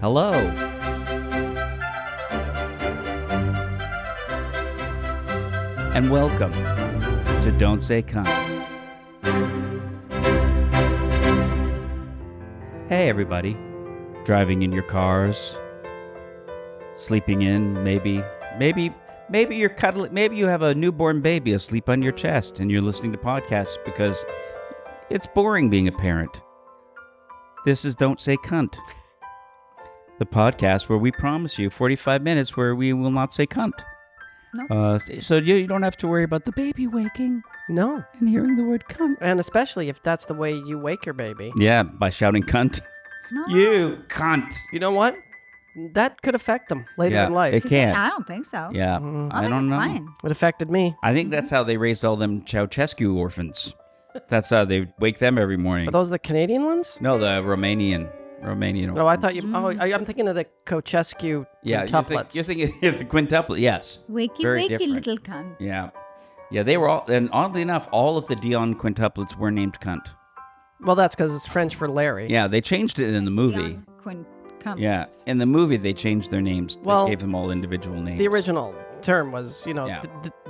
Hello. And welcome to Don't Say Cunt. Hey, everybody. Driving in your cars, sleeping in, maybe you're cuddling, maybe you have a newborn baby asleep on your chest and you're listening to podcasts because it's boring being a parent. This is Don't Say Cunt, the podcast where we promise you 45 minutes where we will not say cunt. No. So you don't have to worry about the baby waking No. and hearing the word cunt. And especially if that's the way you wake your baby. Yeah, by shouting cunt. No. You cunt. You know what? That could affect them later in life. It can. I don't think so. Yeah, I think don't it's know. fine. It affected me. I think that's how they raised all them Ceausescu orphans. That's how they wake them every morning. Are those the Canadian ones? No, the Romanian. No, I thought you... Oh, I'm thinking of the Ceausescu quintuplets. You're thinking of the quintuplet, yes. Wakey, Very wakey, different. little cunt. Yeah. Yeah, they were all... And oddly enough, all of the Dion quintuplets were named cunt. Well, that's because it's French for Larry. Yeah, they changed it in the movie. Cunt. Yeah, in the movie, they changed their names. Well, they gave them all individual names. The original term was, Yeah.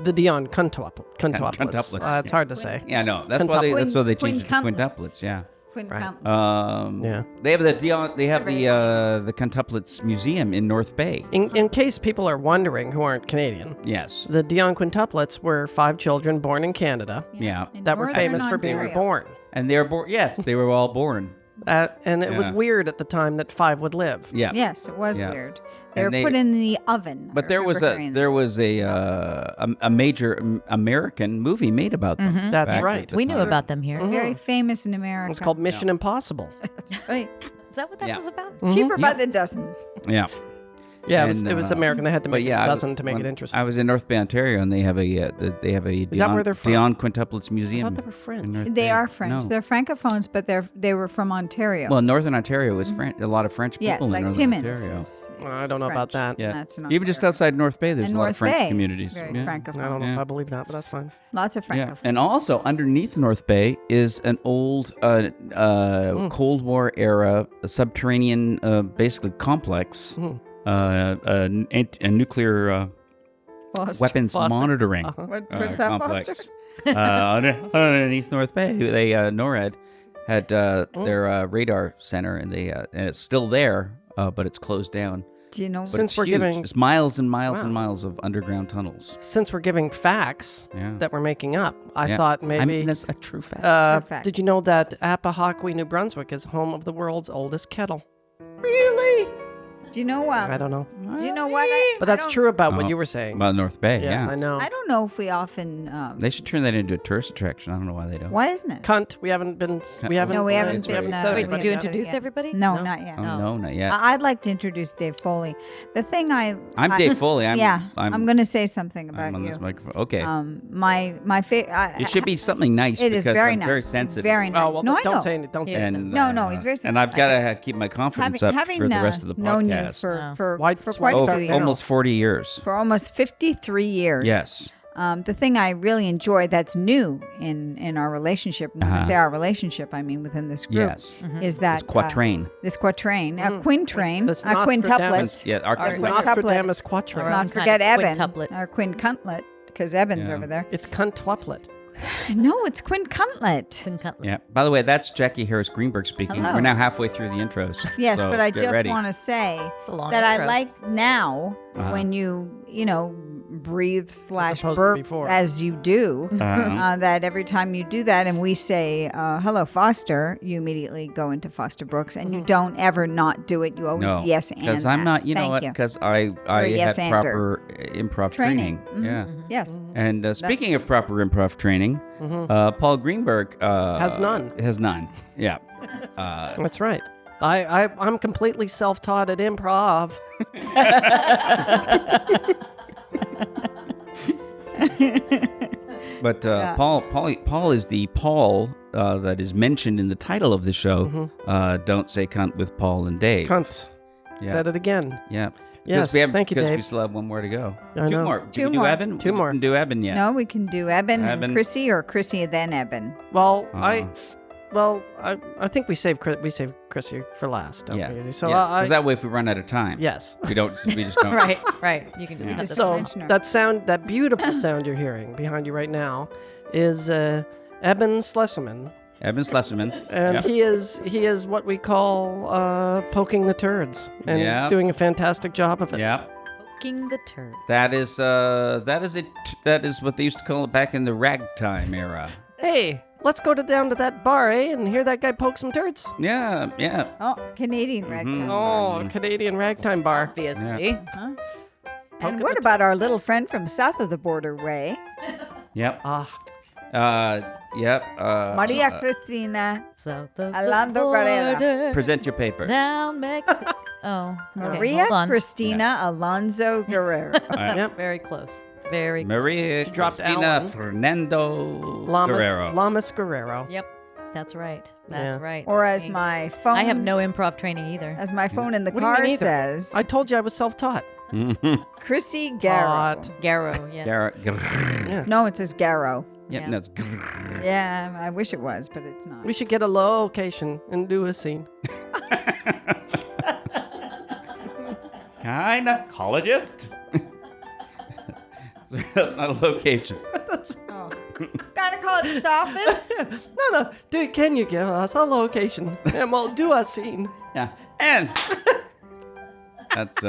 the Dion quintuplets. Quintuplets. It's hard to say. Yeah, no, that's why they changed it to Quintuplets. quintuplets, yeah. Quintuplets. Yeah. They have the Dion. They have the Quintuplets Museum in North Bay. In case people are wondering who aren't Canadian, Yes. the Dion quintuplets were 5 children born in Canada Yeah. In that were Northern famous for being Ontario. reborn. And they were born. Yes, they were all born. And it was Yeah. weird at the time that 5 would live. Yeah. Yes, it was Yeah. weird. They And were they- put in the oven. But I there was remember hearing a major American movie made about them. That's back right. at the We knew time. about them here. that. Very famous in America. It's called Mission Impossible. That's right. Is that what that Yeah. was about? Cheaper by Yeah. the dozen. Yeah. Yeah, And, it was American. They had to But make yeah, a dozen to make when it interesting. I was in North Bay, Ontario, and they have a Is that where they're from? Dion Quintuplets I Museum. thought they were French. in North They Bay. are French. No. They're francophones, but they were from Ontario. Well, Northern Ontario is French. A lot of French people yes, in like Northern Timmins. Ontario. Is I don't know about French. that. Yeah, That's in even just Ontario. outside North Bay, there's And a lot North of French Bay, communities. Very Yeah. francophone. I don't know Yeah. if I believe that, but that's fine. Lots of Yeah, francophones. and also underneath North Bay is an old Cold War era subterranean, basically complex, a nuclear weapons Foster. monitoring What's that, complex. Foster? Underneath North Bay, they NORAD had their radar center, and it's still there, but it's closed down. Do you know? But Since it's we're huge. giving- it's miles and miles Wow. and miles of underground tunnels. Since we're giving facts Yeah. that we're making up, I Yeah. thought I maybe... mean, that's a true fact. True fact. Did you know that Appahoqui, New Brunswick is home of the world's oldest kettle? Really? Do you know? I don't know. Do you know what? But that's true about Oh, what you were saying. About North Bay, Yes, yeah. I know. I don't know if we often. They should turn that into a tourist attraction. I don't know why they don't. Why isn't it? Cunt. We haven't been... We haven't... No, we haven't That's been. right. said Wait, it, but did you yeah. introduce Yeah. everybody? No, No. not yet. Oh, no, not yet. I'd like to introduce Dave Foley. The thing I'm Dave Foley. I'm going to say something about I'm on you. this microphone. Okay. My favorite. It should be something nice It because is very I'm nice. very It's sensitive. Very nice. Oh, well, no, I know. don't say it. Don't say and, it. No, he's very And I've sensitive. got to keep my confidence up for the rest of the known you podcast. for Why- for why quite a start few now? years. Almost 40 years. For almost 53 years. Yes. The thing I really enjoy that's new in our relationship, when I say our relationship, I mean within this group, Yes. is that It's quatrain. this quatrain, a quintrain, That's a quintuplet. Yeah, our Our quintuplet. Nostradamus Let's quatrain. Our not own forget kind of Evan, quintuplet. our quincuntlet, because Evan's Yeah. over there. It's cuntuplet. No, it's quincuntlet. Twin cutlet. Yeah. By the way, that's Jackie Harris Greenberg speaking. Hello. We're now halfway through the intros. Yes, so but I get just ready. want to say a long that I intro. like now when you breathe / opposed to burp before. as you do. Uh-huh. That every time you do that and we say, hello, Foster, you immediately go into Foster Brooks and you don't ever not do it. You always No, yes and because I'm not. You know Thank what? you. Because I a yes had ander. proper improv training. Mhm. Yeah. Yes. And speaking of proper improv training, Paul Greenberg Has none. Has none. Yeah. That's right. I'm completely self-taught at improv. But Yeah. Paul is the Paul that is mentioned in the title of the show. Don't say cunt with Paul and Dave. Cunt. Yeah. Said it again. Yeah. Yes, we have, thank you, because we Dave. still have one more to go. I Two know. more. Two Did we do more. Evan? Two We more. didn't do Evan yet. No, we can do Eben Eben. and Chrissy, or Chrissy then Eben. Well, Uh-huh. well, I think we save Chrissy for last. Don't we? So Because that way, if we run out of time, yes. we just don't. Right. You can just cut this So out. that beautiful sound you're hearing behind you right now is Eben Schlesserman. Eben Schlesserman. And Yep. he is what we call poking the turds, and Yeah. he's doing a fantastic job of it. Yeah. Poking the turd. That is it. That is what they used to call it back in the ragtime era. Hey, let's go down to that bar, and hear that guy poke some turds. Yeah. Oh, Canadian ragtime. Oh, Canadian ragtime bar. Obviously. And what about our little friend from south of the border way? Yep. Ah, Yep. Maria Cristina South of Alando the Guerrero. border, Present your paper. down Mexico. Oh, okay, Maria hold on. Cristina Alonso Guerrero. yep. Very close. Very. Maria dropped Cristina Alan. Fernando Guerrero. Lamas Guerrero. Yep. That's right. That's Yeah. right. Or as Okay. my phone. I have no improv training either. As my phone in the What do you car mean either? says, I told you I was self-taught. Chrissy Garrow. Taught. Garrow. Yeah. Yeah. No, it says Garrow. Yep. Yeah. No, it's Yeah, I wish it was, but it's not. We should get a location and do a scene. Gynecologist. That's not a location. Oh. Gynecologist's office. No. Dude, can you give us a location? And we'll do a scene. Yeah. And that's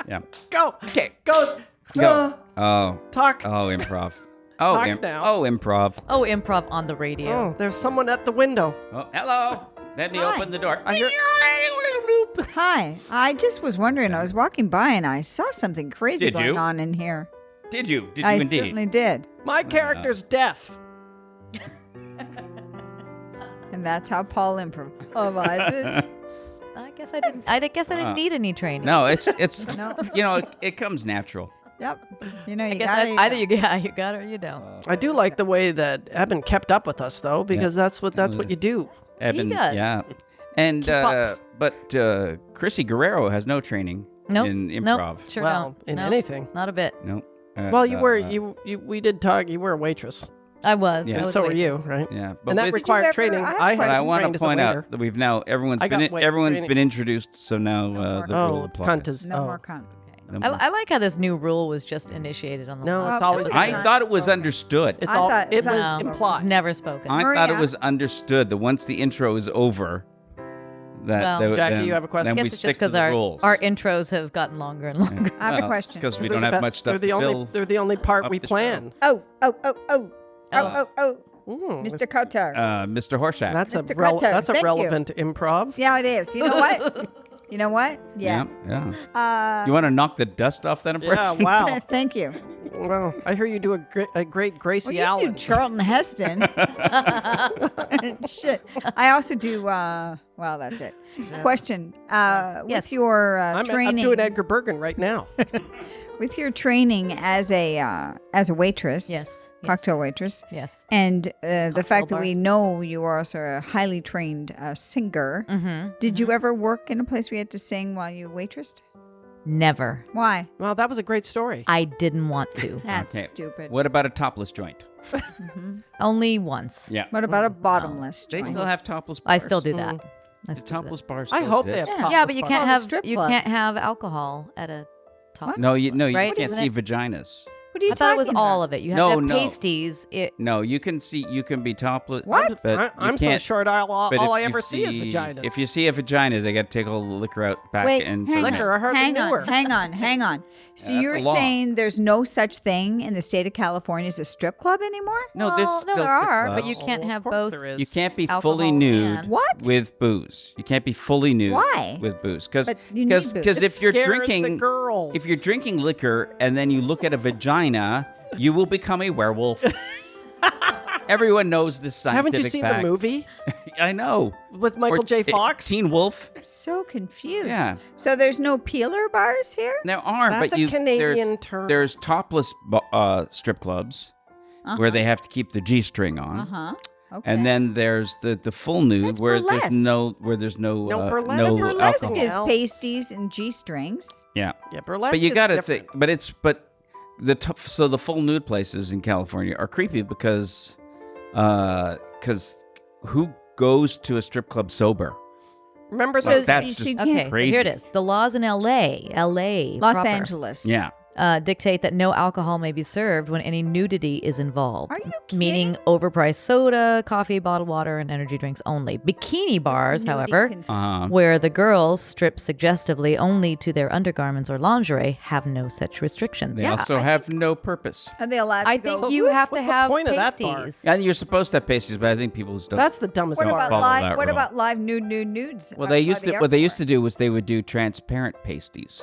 yeah. Go. Okay. Go. Go. Oh. Talk. Oh, improv. Oh, Talk now. oh, improv. Oh, improv on the radio. Oh, there's someone at the window. Oh, hello. Let me Hi. open the door. I hear. Hi. I just was wondering. I was walking by and I saw something crazy Did going you? on in here. Did you? Did you I indeed? certainly did. My character's deaf. And that's how Paul improvises. I guess I didn't. I guess I didn't need any training. No, it's No. you know it comes natural. Yep. You know, I you guess got either you got it or you don't. I do like the way that Eben kept up with us, though, because that's what you do. Evan, does. yeah. And Keep up. but Chrissy Guerrero has no training Nope. in Nope. improv. Sure Well, don't. in Nope. anything. Not a bit. Nope. Well, you were we did talk. You were a waitress, I was. Yeah. I and was so a were you, waitress. right? Yeah, And that with- required ever- training. I have I a But had I want trained to as a point waiter. out that we've now everyone's I got been wait everyone's training. been introduced, so now more. the rule Oh, applies. cunt is. No oh. more cunt. No I, more. I like how this new rule was just initiated on the No, law. it's always. was I not thought it was spoken. understood. It's I all. thought It it was was It's implied. never spoken. I thought it Maria. was understood that once the intro is over, that Well- they- Jackie, then, you have a question? Then I we guess it's stick just to because the rules. our intros have gotten longer and longer. I have a question. Because we They're don't the have be- much stuff They're the to only. fill. They're the only part up we the show. plan. Oh. Mr. Cotter. Mr. Horshack. That's Mr. a Cutter, that's a thank you. relevant improv. Yeah, it is. You know what? You know what? Yeah. Yeah. You want to knock the dust off that Yeah. impression? Wow. Thank you. Well, I hear you do a great Gracie Well, you Allen. do Charlton Heston. Shit. I also do. Well, that's it. Question. Yes. With your I'm training, doing Edgar Bergen right now. with your training as a waitress, Yes. cocktail waitress, Yes. and the fact that bar. we know you are also a highly trained singer. Mm-hmm. Did you ever work in a place where you had to sing while you waitressed? Never. Why? Well, that was a great story. I didn't want to. That's Okay. stupid. What about a topless joint? Only once. Yeah. What about a bottomless? They joint? still have topless bars. I still do that. I The still do topless that. bars. I still hope they have exist. topless Yeah, but you bars. can't Oh, the have strip you club. can't have alcohol at a top. No, you Right? can't Isn't see it- vaginas. What are you I thought it was talking all about? of it. You have No, to have no. pasties. No, you can be topless. What? But you I'm so can't- short. All but if I you ever see is see- vaginas. If you see a vagina, they got to take all the liquor out back Wait, and hang Liquor, I on, hardly hang knew on, her. hang on. So Yeah, that's you're the law. saying there's no such thing in the state of California as a strip club anymore? No, Well, there's no, still there strip are, but clubs. you can't Oh, have of course both. there is. You can't be alcohol fully nude and- What? with booze. You can't be fully nude. Why? With booze? Because But you need booze. if It you're scares drinking the girls. if you're drinking liquor and then you look at a vagina, you will become a werewolf. Everyone knows this scientific Haven't you seen fact. the movie I know. with Michael Or J. Fox? Teen Wolf. So confused. Yeah. So there's no peeler bars here? There are, That's but a Canadian there's, term. there's topless strip clubs where they have to keep the G-string on. Uh-huh. Okay. And then there's the full nude That's where burlesque. there's no No, burlesque- no burlesque alcohol. is Else. pasties and G-strings. Yeah. Yeah, burlesque. But you is got to different. think, so the full nude places in California are creepy because who goes to a strip club sober. Remember Like, those? that's you just can't- Okay, so crazy. here it is. The laws in L.A. Los proper, Angeles. Yeah. dictate that no alcohol may be served when any nudity is involved. Are you kidding? Meaning overpriced soda, coffee, bottled water, and energy drinks only. Bikini bars, however, where the girls strip suggestively only to their undergarments or lingerie, have no such restrictions. They also have no purpose. Are they allowed I to go? think you have to what's the have point of that bar? pasties. And you're supposed to have pasties, but I think people just don't. That's the dumbest What Don't about bar. follow live? that What rule. about live nudes? well, by they used the to. What they used airport? to do was they would do transparent pasties.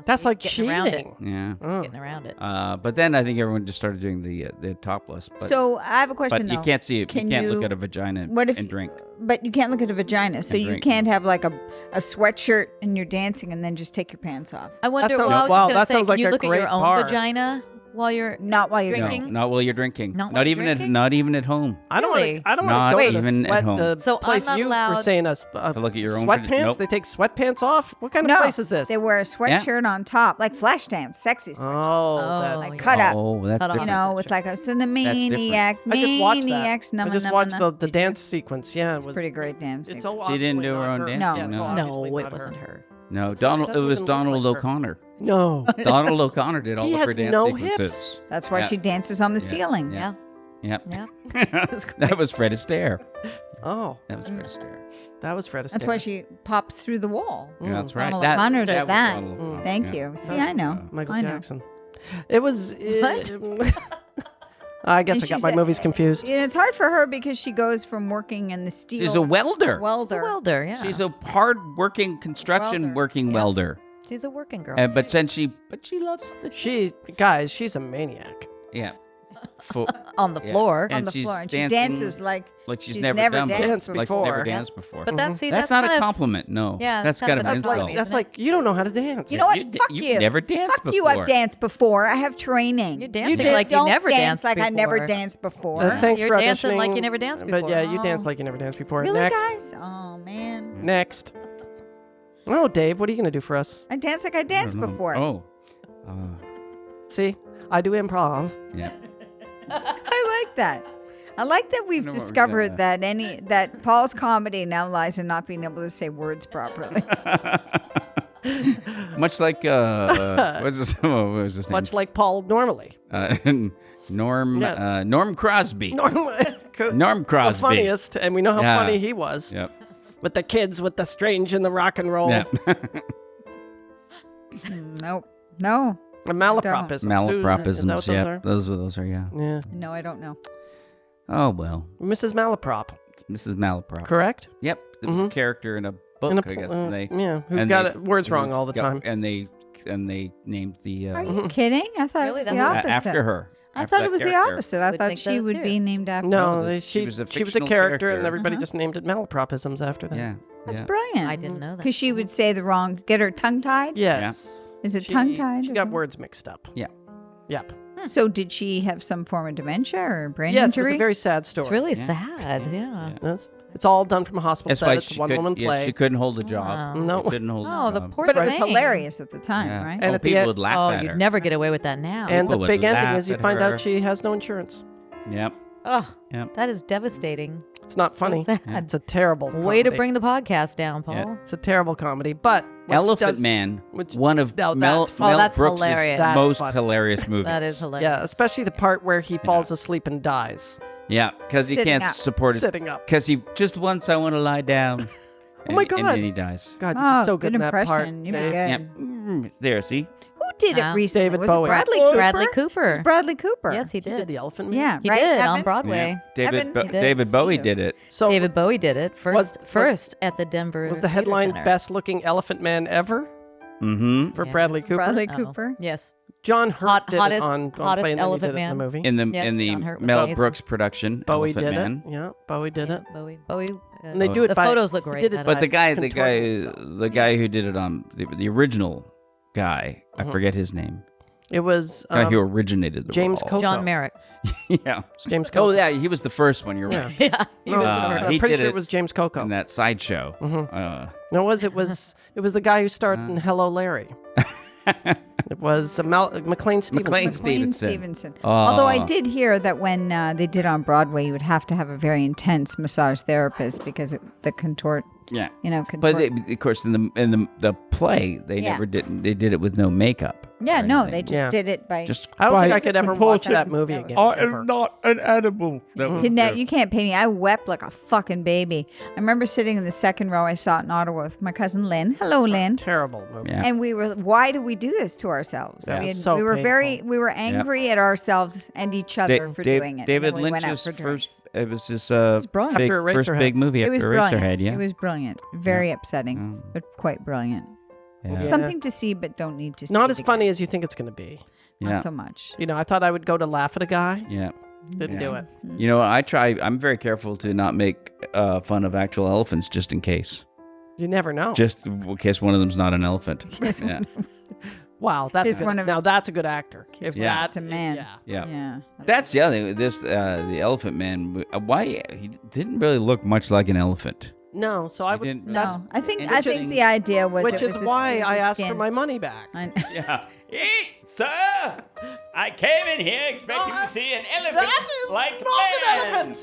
So That's you're like getting around it. cheating. Yeah. Oh. Getting around it. But then I think everyone just started doing the topless. But, So I have a question but you though. can't see it. Can you can't look you- at a vagina What if and drink. But you can't look at a vagina, so And you drink. can't have like a sweatshirt and you're dancing and then just take your pants off. I wonder. sounds- Well, I was wow, just gonna that say, sounds can like you a look at great your own bar. vagina while you're Not while you're Drinking? No, not while you're drinking. Not Not while even you're at drinking? not even at home. I don't Really? want to. I don't Not want to go to even the at sweat. home. The So I'm place not you were allowed- saying to look at your own sweatpants. nope. They take sweatpants off. What kind of No, place is this? they wear a sweatshirt on top, like flash dance, sexy sweatshirt. Oh, like yeah. cut up. Oh, that's Cut off. You different. know, it's like a maniac, I just watched maniacs, that. I just watched the dance sequence. Yeah, it was pretty great dance. It's sequence. all She didn't obviously do her not own her. dancing, No. Yeah, it's no. obviously No, it not wasn't her. No, It Donald. It doesn't was even look Donald like her. O'Connor. No. Donald O'Connor did all He of her has dance no sequences. hips. That's why Yeah. she dances on the ceiling. Yeah. Yep. Yeah. That was Fred Astaire. Oh, That was Fred Astaire. that was Fred Astaire. That's why she pops through the wall. Yeah, that's right. Donald That's- O'Connor did was that. Donald O'Connor, Thank yeah. you. See, I know. Michael I know. Jackson. It was. I guess And I got she's my a- movies confused. And it's hard for her because she goes from working in the steel. She's a welder. She's a welder, yeah. She's a hard-working construction Welder. working Yeah. welder. She's a working girl. And but she loves the She's a maniac. yeah. on the Yeah. floor. And on the she's floor, and she dancing dances like she's she's never, never done danced before. Like never before. danced before. But that's, see, that's not kind a of- compliment. No. Yeah, that's that's kind of kind an of a insult. compliment. That's like you don't know how to dance. You know what? You d- Fuck you've you. never danced Fuck you. I've before. danced before. I have training. You're dancing You like you don't never dance danced like I never before. danced before. Thanks You're for dancing like you auditioning, never danced But yeah, you before. dance like you never danced before. Really, Next. guys? Oh man, Next. Oh, Dave, what are you going to do for us? I dance like I danced before. Oh. See, I do improv. Yeah. I like that. I like that we've Never discovered forget that Paul's comedy now lies in not being able to say words properly. Much like what was his name? Much like Paul normally. Norm Yes. Norm Crosby. The Norm Crosby. funniest, and we know how Yeah. funny he was. Yep. With the kids, with the strange and the rock and roll. Yep. Nope. No. The malapropisms. Malapropisms. Yeah. Yeah. Those are yeah. Yeah. No, I don't know. Oh well. Mrs. Malaprop, Mrs. Malaprop. correct? Yep. It was a character in a book, In a I guess. pl- and they who and got they- it, words wrong all the got- time. And they named the Are you kidding? I thought Really? it was the That's- opposite. after her. I after thought that it was the character. opposite. I Would thought think she so, would too. be named after. No, No, they, she she was a was a fictional character, and character. everybody just named it malapropisms after that. Yeah. That's yeah. brilliant. I didn't know that. Because she would say the wrong, get her tongue tied. Yes. Is it She- tongue-tied She or got something? words mixed up. Yeah. Yep. So did she have some form of dementia or brain Yes, it injury? was a very sad story. It's really Yeah. sad. Yeah. It's all done from a hospital That's bed. why It's a she one-woman could, play. she couldn't hold a job. Wow. No. She couldn't hold Oh, a the job. poor but it was thing. hilarious at the time, Yeah. right? And Oh, at the people end- would laugh Oh, at you'd her. never get away with that now. And the People would big ending laugh is you at find her. out she has no insurance. Yep. Ugh, Yep. that is devastating. It's not funny. sad. It's a terrible Way to comedy. bring the podcast down, Paul. Yeah. It's a terrible comedy, but what Elephant does- Man, which- one of Now Mel, that's funny. Mel Oh, that's Brooks' hilarious. That's most funny. hilarious movies. That is hilarious. Yeah, especially the part where he falls asleep and dies. Yeah, because he Sitting can't up. support it. Sitting up. Because he just once I want to lie down. Oh my And God. then he dies. God, Oh, you're so good in that part. impression. You were Dave. good. Yeah. There, see? Who did Wow. it recently? David was Bowie. it Bradley Oh, Cooper? Bradley It was Cooper. Bradley Cooper. Yes, he He did did. the Elephant Man. Yeah, He right, did Evan? on Broadway. Yeah. David Evan, he did. David See Bowie you. did it. So David Bowie did it Was- first at the Denver. was the Theater headline Center. "Best Looking Elephant Man Ever" Mm-hmm. for Yes. Bradley Cooper? Bradley Oh. Cooper. Yes. John Hurt did hottest- it on hottest Plane, and he Elephant did it in Man. the movie. In the Yes, in the John Hurt was Mel amazing. Brooks production, Bowie Elephant did Man. it. Yeah, Bowie did it. Bowie. And they do it The by photos look he great. did it That But by the guy contorting himself. the guy who did it on the original guy, I forget his name. It was Guy who originated the James role. Coco. John Merrick. Yeah. It's James Coco. Oh yeah, he was the first one. You're Yeah. right. Yeah. No, Uh, I'm he pretty did sure it it was James Coco. In that sideshow. No, it was the guy who starred in Hello Larry. It It was McLean Stevenson. McLean McLean Stevenson. Stevenson. Although I Oh. did hear that when they did on Broadway, you would have to have a very intense massage therapist because the contort. Yeah. Contort. But of course, in the play, they Yeah. never did. They did it with no makeup. Yeah, or no, anything. they just did it by. just. I don't think I by could ever watch compulsion. that movie again. I ever. am not an animal. That was You can't pay me. I wept like a fucking baby. I remember sitting in the second row. I saw it in Ottawa with my cousin Lynn. Hello, Lynn. Terrible movie. Yeah. And we were, why do we do this to ourselves? Yeah, so we were painful. we were angry at ourselves and each other for doing it. David And then we went out Lynch's for drinks. first. It was his brilliant. big, After first Eraserhead. big movie It was after brilliant. Eraserhead. Yeah. It was brilliant. Very upsetting, but quite brilliant. Yeah. Some- Something to see, but don't need to see. Not it as again. funny as you think it's going to be. Not Yeah. so much. I thought I would go to laugh at a guy. Yeah. Didn't do it. You know, I'm very careful to not make fun of actual elephants just in case. You never know. Just in case one of them's not an elephant. Yeah. Wow, that's Here's good. one of- Now that's a good actor. If Yeah. That's a man. Yeah. Yeah. Yeah. That's the other thing. The elephant man. Why he didn't really look much like an elephant. No, so I He would. didn't- That's No, I think Which the idea was which it is was why it was I the asked for skin. my money back. Yeah. Hey, sir! I came in here expecting to see an elephant like man.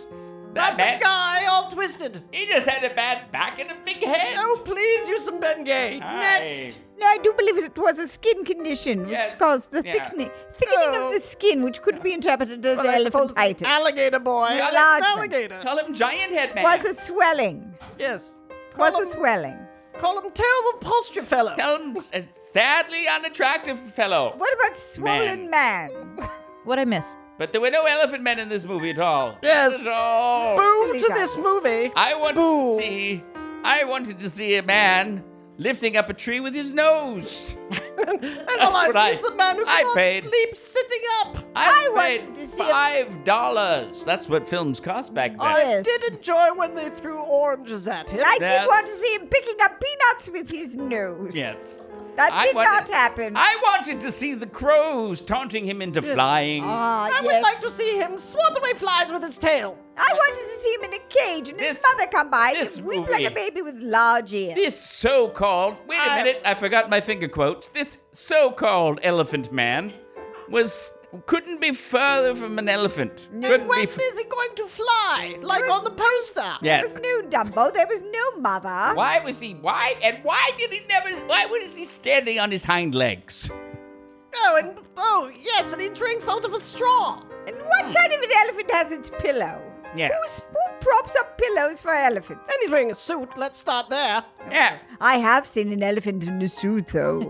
That man, guy all twisted. he just had a bad back and a big head. Oh, please use some Bengay. Aye. No, I do believe it was a skin condition which Yes, caused the yeah. thickening Oh. of the skin, which could be interpreted as Well, I suppose the elephantitis. alligator boy. The An enlargement. alligator. Call him Giant Head Man. Was a swelling. Yes. Was Call a him, swelling. call him terrible posture fellow. Call him a sadly unattractive fellow. What about swollen man? What'd I miss? But there were no elephant men in this movie at all. Yes. Not at all. Boom Silly to guy. this movie. I wanted to see a man lifting up a tree with his nose. And all I what see I- is a man who I cannot paid. sleep sitting up. I wanted paid to see $5. That's what films cost back then. I Yes. did enjoy when they threw oranges at him. I Yes. did want to see him picking up peanuts with his nose. Yes. That I did wanted- not happen. I wanted to see the crows taunting him into flying. Ah, I would yes. like to see him swat away flies with his tail. I wanted to see him in a cage and his This- mother come by this and weep like movie- a baby with large ears. This so-called, wait a minute, I forgot my finger quotes. This so-called elephant man couldn't be further from an elephant. Couldn't When be is he going to fly? Like on the poster. There Yes. was no Dumbo. There was no mother. Why was he standing on his hind legs? Oh, yes, and he drinks out of a straw. And what kind of an elephant has its pillow? Yeah. Who props up pillows for elephants? And he's wearing a suit. Let's start there. Yeah. I have seen an elephant in a suit, though.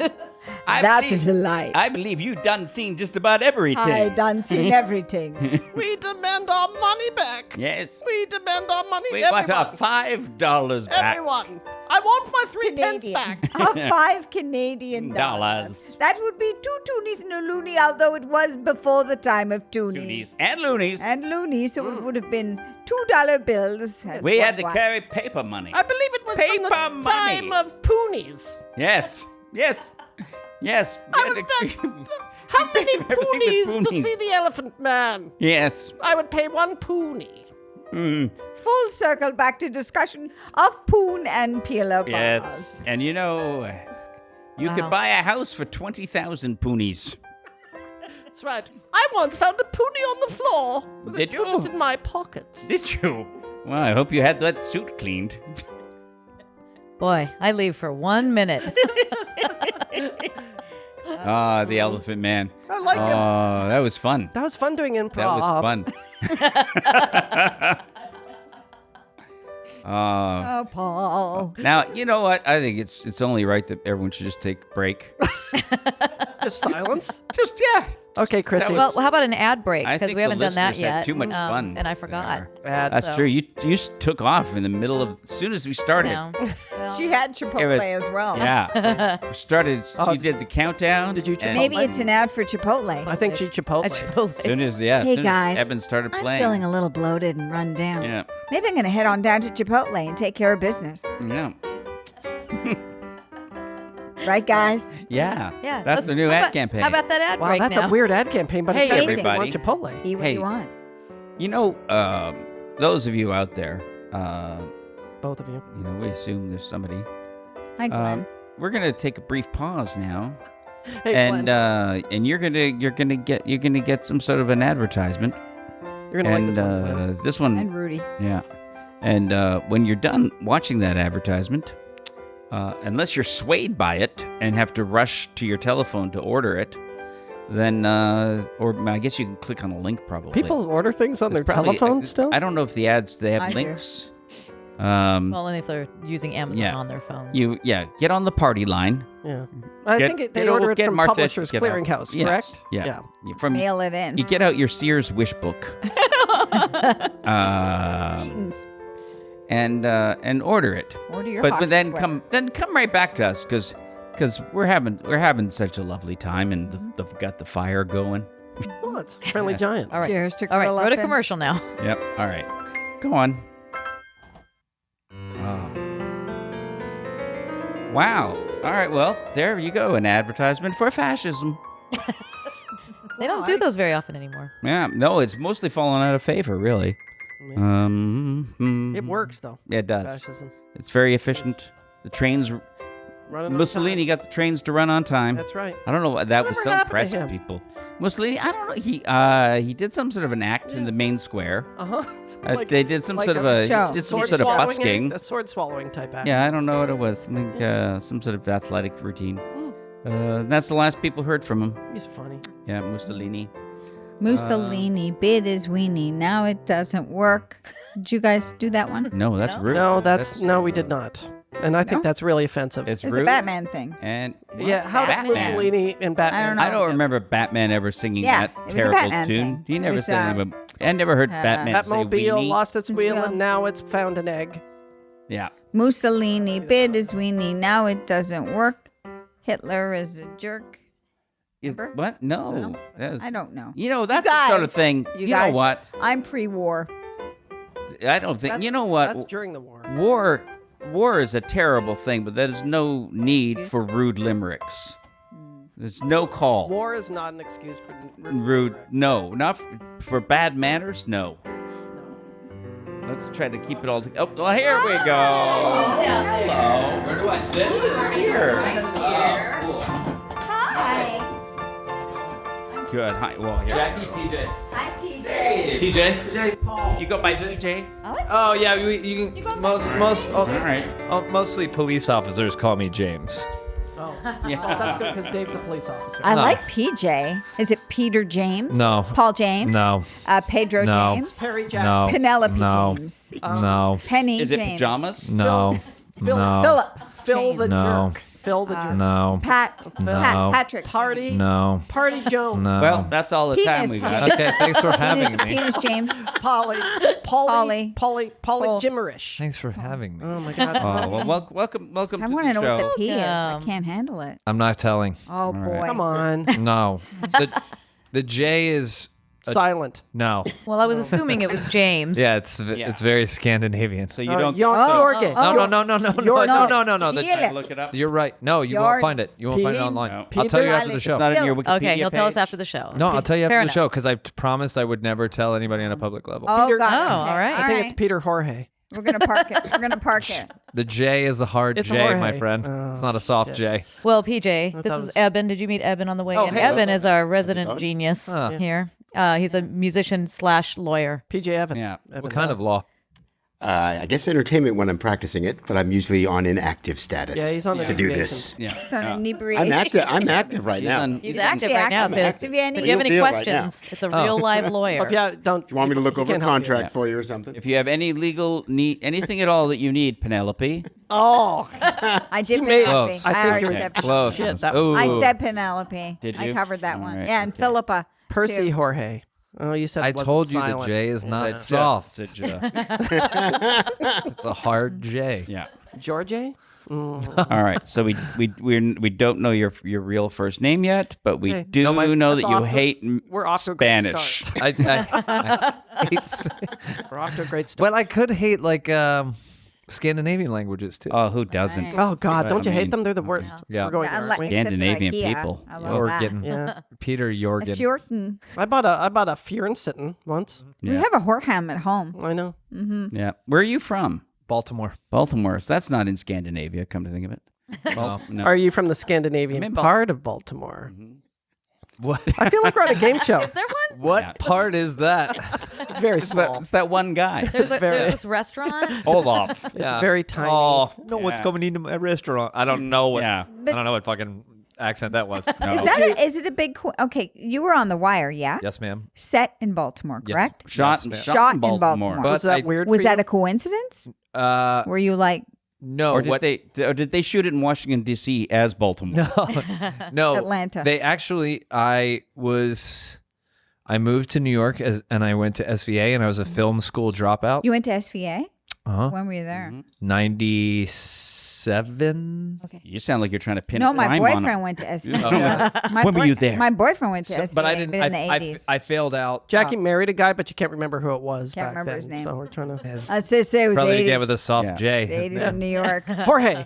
I That believe- is a lie. I believe you done seen just about everything. I done seen everything. We demand our money back. Yes. We demand our money. We everyone. want our $5 back. Everyone. I want my 3 pence Canadian. back. Of $5 Canadian Dollars. That would be 2 toonies and a loony, although it was before the time of toonies. Toonies and loonies. And loonies, so it would have been $2 bills. as We had one to one. carry paper money. I believe it was Paper from the time money. of Poonies. Yes. Yes. Yes. We I had would to- bet- How many Everything with Poonies to Poonies. see the Elephant Man? Yes. I would pay 1 Poonie. Full circle back to discussion of poon and peeler bars. Yes. And you know, you could buy a house for 20,000 poonies. That's right. I once found a Poonie on the floor. But Did I put you? it in my pocket. Did you? Well, I hope you had that suit cleaned. Boy, I leave for 1 minute. Ah, the Elephant Man. I like him. Oh, that was fun. That was fun doing improv. That was fun. Oh, Paul. Now, you know what? I think it's only right that everyone should just take a break. Just silence. Just, yeah. Okay, Chrissy. Well, how about an ad break? I Because think we the haven't done that listeners had yet. too much fun And I forgot. Ad. That's So- true. You just took off in the middle of, as soon as we started. No. Well, She had Chipotle It was- as well. Yeah. We started, Oh, she did the countdown. did you and Maybe Chipotle? it's an ad for Chipotle. I think she Chipotle. at Chipotle. As soon as, yeah, as Hey, soon guys, as Eben started I'm playing. feeling a little bloated and run down. Yeah. Maybe I'm going to head on down to Chipotle and take care of business. Yeah. Right, guys? Yeah. Yeah, That's let's- the new how ad about- campaign. How about that ad Wow, break that's now? a weird ad campaign, but Hey, it makes everybody. me want Chipotle. Eat what Hey. you want. You know, those of you out there, Both of you. we assume there's somebody. Hi, Glenn. We're going to take a brief pause now Hey, and you're gonna get some sort of an advertisement. You're gonna like this one. And Rudy. Yeah. And when you're done watching that advertisement, unless you're swayed by it and have to rush to your telephone to order it, then, or I guess you can click on a link probably. People order things on their telephone still? I don't know if the ads, they have I do. links. Well, and if they're using Amazon on their phone. Get on the party line. Yeah. I think they order it from Publishers Clearinghouse, correct? Yeah. Mail it in. You get out your Sears wish book. And order it. Order your but hockey then sweater. come right back to us because we're having such a lovely time and they've got the fire going. Oh, it's Friendly Giant. All right. Cheers to All right, curl go up to in. commercial now. Yep. All right. Go on. Oh. Wow. All right. Well, there you go. An advertisement for fascism. They don't do those very often anymore. Yeah. No, it's mostly fallen out of favor, really. It works, though. Yeah, it does. Fascism. It's very efficient. The trains. Running on Mussolini got the trains to run on time. That's right. I don't know why that was Whatever so happened to impressed him? people. Mussolini, I don't know. He did some sort of an act in the main square. They did some sort of a show. did some sword sort of swallowing busking. act, a sword swallowing type act. Yeah, I don't know what it was. I think some sort of athletic routine. That's the last people heard from him. He's funny. Yeah, Mussolini. Mussolini bid his weenie. Now it doesn't work. Did you guys do that one? No, that's rude. No, no, we did not. And I think that's really offensive. It's It's rude. a Batman thing. And Yeah, how does Batman? Mussolini and Batman? I don't know. I don't remember Batman ever singing Yeah, that it was a terrible Batman tune. thing. He It never was, said anything. I never heard Batman say Batmobile weenie. lost its wheel Well- and now it's found an egg. Yeah. Mussolini bid his weenie. Now it doesn't work. Hitler is a jerk. Remember? What? No. That's- I don't know. You know, that's You the sort of guys- thing. you You know guys- what? I'm pre-war. I don't think. That's- You know what? That's during the war. War is a terrible thing, but there is no need Excuse? for rude limericks. There's no call. War is not an excuse for Rude. No, not for bad manners. No. Let's try to keep it all together. Oh, well, here we go. Hello. Where do I sit? Here. Oh, cool. Hi. Good. Hi. Well, here. Jackie, PJ. Hi, PJ. PJ. You go by PJ. Oh yeah, you can All right. mostly police officers call me James. Oh, Yeah. that's good because Dave's a police officer. I like PJ. Is it Peter James? No. Paul James? No. Pedro No. James? Perry Jackson. No. Penelope No. James? No. Penny Is it James? pajamas? No. Phil- No. Philip. Phil the No. jerk. Phil the jerk. No. No. Patrick. Party. No. Party Jones. No. Well, that's all the time Penis. we got. Okay, thanks for having Penis, me. Penis James. Polly. Polly. Polly Jimmerish. Thanks for having me. Oh my God. Oh, well, welcome I to want the to know show. what the P is. I Welcome. can't handle it. I'm not telling. Oh, boy. Come on. No. The J is Silent. no. Well, I was assuming it was James. Yeah, it's very Scandinavian. So you don't You're gay. No. You're not. The- Philip. look it up. You're right. No, you You're- won't find it. You won't find it P- online. No. I'll tell you Peter after the It's show. not in your Wikipedia Okay, he'll tell us page. after the show. No, I'll tell you Fair after the enough. show because I promised I would never tell anybody on a public level. Oh, Peter- God. Oh, okay. all right. I think it's Peter Jorge. We're going to park it. We're going to park it. The J is a hard It's J, Jorge. my friend. Oh, it's not a soft shit. J. Well, PJ, this thought it is was- Eben. Did you meet Eben on the way Oh, in? hey. Eben is our resident genius here. He's a musician / lawyer. PJ Evan. Yeah. What kind of law? I guess entertainment when I'm practicing it, but I'm usually on inactive status. Yeah, he's on to do inebriation. this. Yeah. It's on inebriation. I'm active right now. He's active right now. So, active. so If you have if any- you have any Real deal right questions, now. it's a real live lawyer. If you don't, You want me to look he over a can't help you. contract for you or something? If you have any legal need, anything at all that you need, Penelope. Oh, I did made- Penelope. Close. I think already you're said Close. shit. That Ooh. I said Penelope. Did I you? covered that All one. right, Yeah, and okay. Philippa. Percy too. Jorge. Oh, you said I it wasn't told you silent. the J is not It's soft. It's It's a hard J. yeah. George? All right. So we don't know your real first name yet, but we Okay. do know that That's you off to- hate We're off to a great Spanish. start. I hate We're off to a great start. Well, I could hate like Scandinavian languages too. Oh, who doesn't? Oh God, don't you I hate mean, them? They're the worst. Yeah. We're going Yeah, I there, like- aren't we? except for Scandinavian IKEA. people. I love that. Jorgen. Yeah. Peter A Jorgen. Fjorton. I bought a Fjornsitten once. We have a Horkham at home. I know. Yeah. Where are you from? Baltimore. Baltimore. So that's not in Scandinavia, come to think of it. Well, no. Are you from the Scandinavian I'm in part of Baltimore? What? I feel like we're on a game show. Is there one? What Yeah. part is that? It's very small. It's that one guy. There's very- this restaurant. Olaf. Yeah. very tiny. Oh, no Yeah. one's coming into my restaurant. I don't know what. Yeah. I don't know what fucking accent that was. No. Is it a big? Okay, you were on The Wire, yeah? Yes, ma'am. Set in Baltimore, Yes. correct? Shot, Yes, Shot in Baltimore. But Was that I- weird Was for that you? a coincidence? Uh, Were you like no. Or did what? did they shoot it in Washington D.C. as Baltimore? No. Atlanta? They actually. I moved to New York and I went to SVA and I was a film school dropout. you went to SVA? Uh-huh. When were you there? 97. Okay. You sound like you're trying to pin No, a my crime on boyfriend him. went to SVA. Oh, yeah. My When were you there? My boyfriend went to So- SVA, but I didn't. in the I 80s. I failed out. Jackie married a guy, but you can't remember who it was. Can't back remember then, his name. So we're trying to. Let's just say it was Probably 80s. again with a soft Yeah. J. The 80s in New York. Jorge.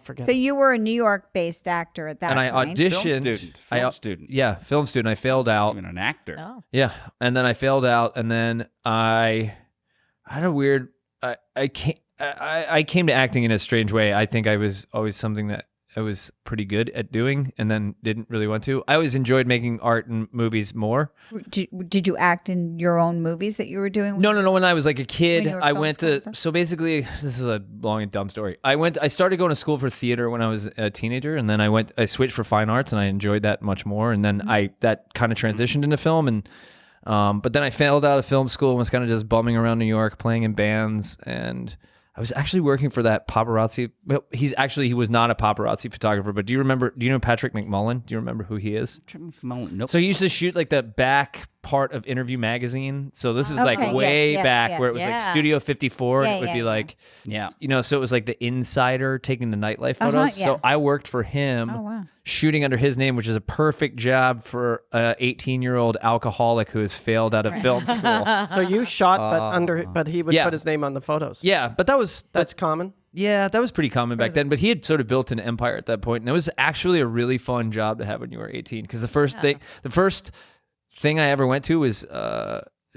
Forget. So you were a New York-based actor at that And I point. auditioned. Film student. Yeah, film student. I failed out. Even an actor. Oh. Yeah, and then I failed out, and then I had a weird. I came to acting in a strange way. I think I was always something that I was pretty good at doing, and then didn't really want to. I always enjoyed making art and movies more. Did you act in your own movies that you were doing? No. When I was like a kid, When you were I film went school and to. stuff? So basically, this is a long and dumb story. I started going to school for theater when I was a teenager, and then I switched for fine arts, and I enjoyed that much more. And then that kind of transitioned into film, and but then I failed out of film school and was kind of just bumming around New York, playing in bands, and I was actually working for that paparazzi. Well, he was not a paparazzi photographer, but do you know Patrick McMullen? Do you remember who he is? Nope. So he used to shoot like the back part of Interview Magazine. So this is like Okay, way yes, back yes. where it was like Yeah. Studio 54 Yeah, and it would yeah, be yeah. like, Yeah. so it was like the insider taking the nightlife photos. yeah. So I worked for him Oh, wow. shooting under his name, which is a perfect job for a 18-year-old alcoholic who has failed out of film school. So you shot, but he would yeah. put his name on the photos. Yeah, but That's common. Yeah, that was pretty common back then. But he had sort of built an empire at that point, and it was actually a really fun job to have when you were 18. Because the first thing I ever went to was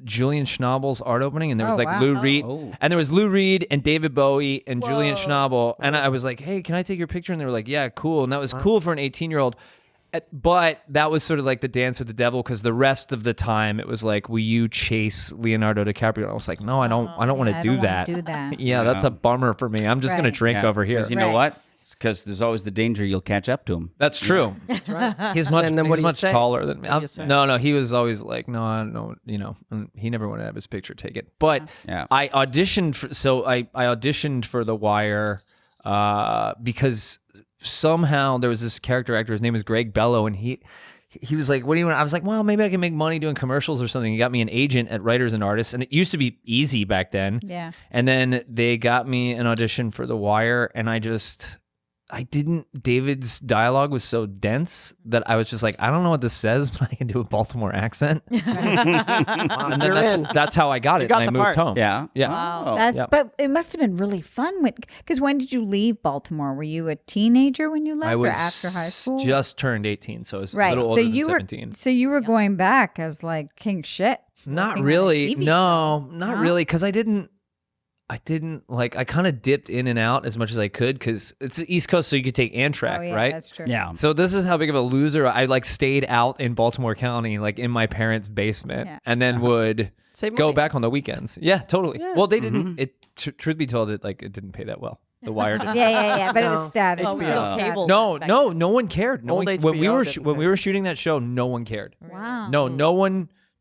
Julian Schnabel's art opening, and there was Oh, like wow. Lou Reed, Oh. and there was Lou Reed and David Bowie and Julian Schnabel, and I was like, "Hey, can I take your picture?" And they were like, "Yeah, cool." And that was cool for an 18-year-old. But that was sort of like the dance with the devil, because the rest of the time it was like, will you chase Leonardo DiCaprio? And I was like, no, I don't want to I do don't wanna that. do that. Yeah, that's a bummer for me. I'm just gonna Right. drink Yeah. over here. 'Cause you know Right. what? Because there's always the danger you'll catch up to him. That's true. That's right. He's much, And then what he's do you much say? taller than me. What do you say? No, he was always like, no, I don't, and he never wanted to have his picture taken. But Yeah. I auditioned I auditioned for The Wire because somehow there was this character actor. His name was Greg Bello, and he was like, what do you want? I was like, well, maybe I can make money doing commercials or something. He got me an agent at Writers and Artists, and it used to be easy back then. Yeah. And then they got me an audition for The Wire, and David's dialogue was so dense that I was just like, I don't know what this says, but I can do a Baltimore accent. And then You're in. that's how I got it, got and I the moved part. home. Yeah. Yeah. Oh. That's yeah. but it must have been really fun because when did you leave Baltimore? Were you a teenager when you left, I was or after high school? just turned 18, so I was right. a little So older than you were 17. so you were going back as like king shit. Not working on a really. TV No, show. not No? really, because I didn't like, I kind of dipped in and out as much as I could, because it's the East Coast, so you could take Amtrak, Oh yeah, right? that's true. Yeah. So this is how big of a loser I like stayed out in Baltimore County, like in my parents' basement, Yeah. and then would Save go money. back on the weekends. Yeah, totally. Yeah. Well, they didn't. Truth be told, it didn't pay that well. The Wire didn't. Yeah. But it was No. static. HBO. It was still No. static. No, back no, no one cared. No Old one, when we HBO were didn't when pay. we were shooting that show, no one cared. Wow.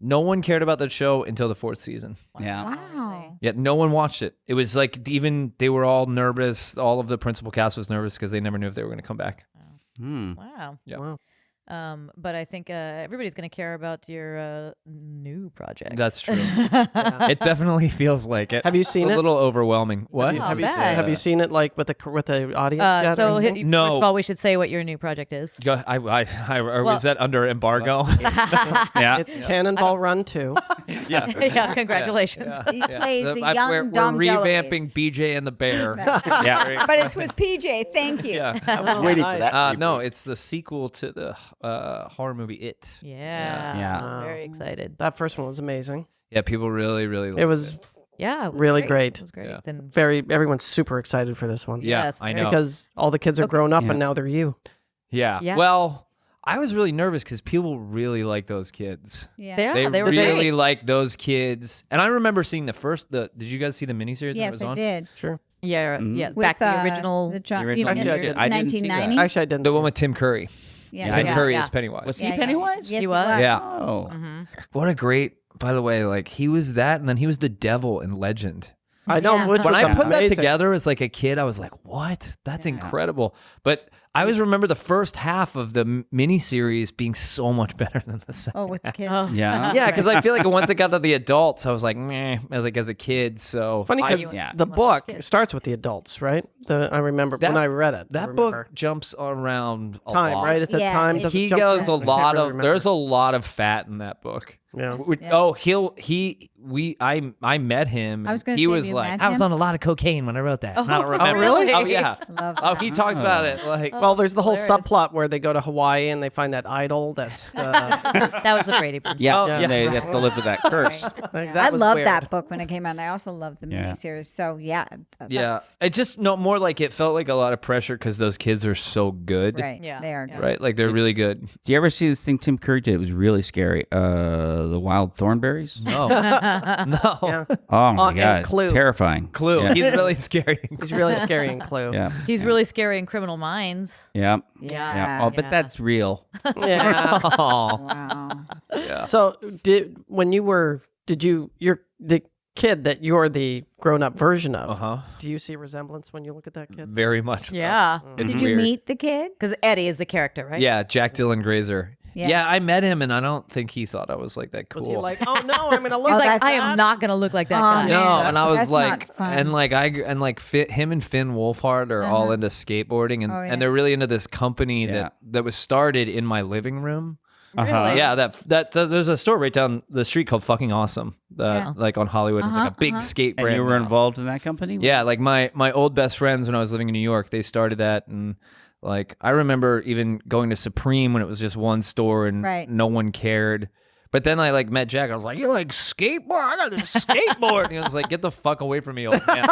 No one cared about that show until the 4th season. Yeah. Wow. Yet no one watched it. It was like, even they were all nervous. All of the principal cast was nervous because they never knew if they were going to come back. Hmm. Wow. Yeah. Wow. But I think everybody's going to care about your new project. That's true. It definitely feels like it. Have you seen a it? little overwhelming. What? Have you, bad. have you seen it like with the audience yet? or so anything? No. first of all, we should say what your new project is. Go, was that under embargo? Yeah. It's Cannonball Run 2. Yeah, congratulations. He plays the we're young Dom revamping BJ and the Bear. Yeah. But it's with PJ. Thank you. Yeah. I was waiting for nice. that. No, it's the sequel to the horror movie It. Yeah. Yeah. I'm very excited. That first one was amazing. Yeah, people really, really. It was Yeah, it was Really great. It was great. Yeah. And Everyone's super excited for this one. Yeah, Yes, I very know. Because all the kids are grown up Yeah. and now they're you. Yeah. Yeah. Well, I was really nervous because people really like those kids. Yeah. they were really great. like those kids. And I remember seeing did you guys see the miniseries when it Yes, was I on? did. Sure. Yeah, Mhm. yeah. With, Back the original. the John, the original Actually, I did. I didn't see that. 1990. Actually, I didn't. The see one it. with Tim Curry. Yeah. Tim yeah. Curry Yeah. is Pennywise. Was Yeah, he Pennywise? Yes, He was. Yeah. Oh. What a great, by the way, like he was that, and then he was the devil in Legend. I know. Yeah. Which When was I put that amazing. together as like a kid, I was like, what? That's incredible. But I always remember the first half of the miniseries being so much better than the second. Oh, with the kids. Oh. Yeah. Yeah, because I feel like once it got to the adults, I was like, meh, as a kid. So Funny I- because Yeah. the book starts with the adults, right? I remember when I read it. I that remember. book jumps around a time, lot. right? It's a Yeah, time. it's- doesn't He jump goes a around. I can't lot really of. remember. There's a lot of fat in that book. Yeah. Yeah. Oh, I met him. I was gonna he say, was you like, met I was him? on a lot of cocaine when I wrote that. And I don't remember. really? Oh yeah. Love Oh, that. he talks about it like. Well, there's the whole hilarious. subplot where they go to Hawaii and they find that idol. That's That was the Brady Bunch. Yeah. Oh, yeah. yeah. They have to live with that curse. that I was loved weird. that book when it came out. And I also loved the Yeah. miniseries. So yeah, Yeah, that's it just more like it felt like a lot of pressure because those kids are so good. right. Yeah. They are good. Right, like they're really good. Do you ever see this thing Tim Curry did? It was really scary. The Wild Thornberries. No, no. Yeah. Oh my and god, Clue. terrifying. Clue. Yeah. He's really scary. He's really scary in Clue. Yeah. He's really scary in Criminal Minds. Yeah. Yeah. Yeah. Oh, but Yeah. that's real. Yeah. Wow. So you're the kid that you're the grown-up version of. Uh huh. Do you see resemblance when you look at that kid? Very much. so. Yeah. It's Did you weird. meet the kid? Because Eddie is the character, right? Yeah, Jack Dylan Grazer. Yeah. Yeah, I met him, and I don't think he thought I was like that cool. Was he like, oh no, I'm gonna look Oh, He's like like, I that's- am not going to look like that guy. no, Yeah. and I was That's like, not fun. him and Finn Wolfhard are all into skateboarding, and, Oh, yeah. and they're really into this company Yeah. that was started in my living room. Uh-huh. Yeah, that there's a store right down the street called Fucking Awesome, Yeah. like on Hollywood. It's like a big skate And brand. you were now. involved in that company? Yeah, like my old best friends when I was living in New York, they started that, and like I remember even going to Supreme when it was just one store and Right. no one cared. But then I like met Jack. I was like, "You like skateboard? I got this skateboard." And he was like, "Get the fuck away from me, old man."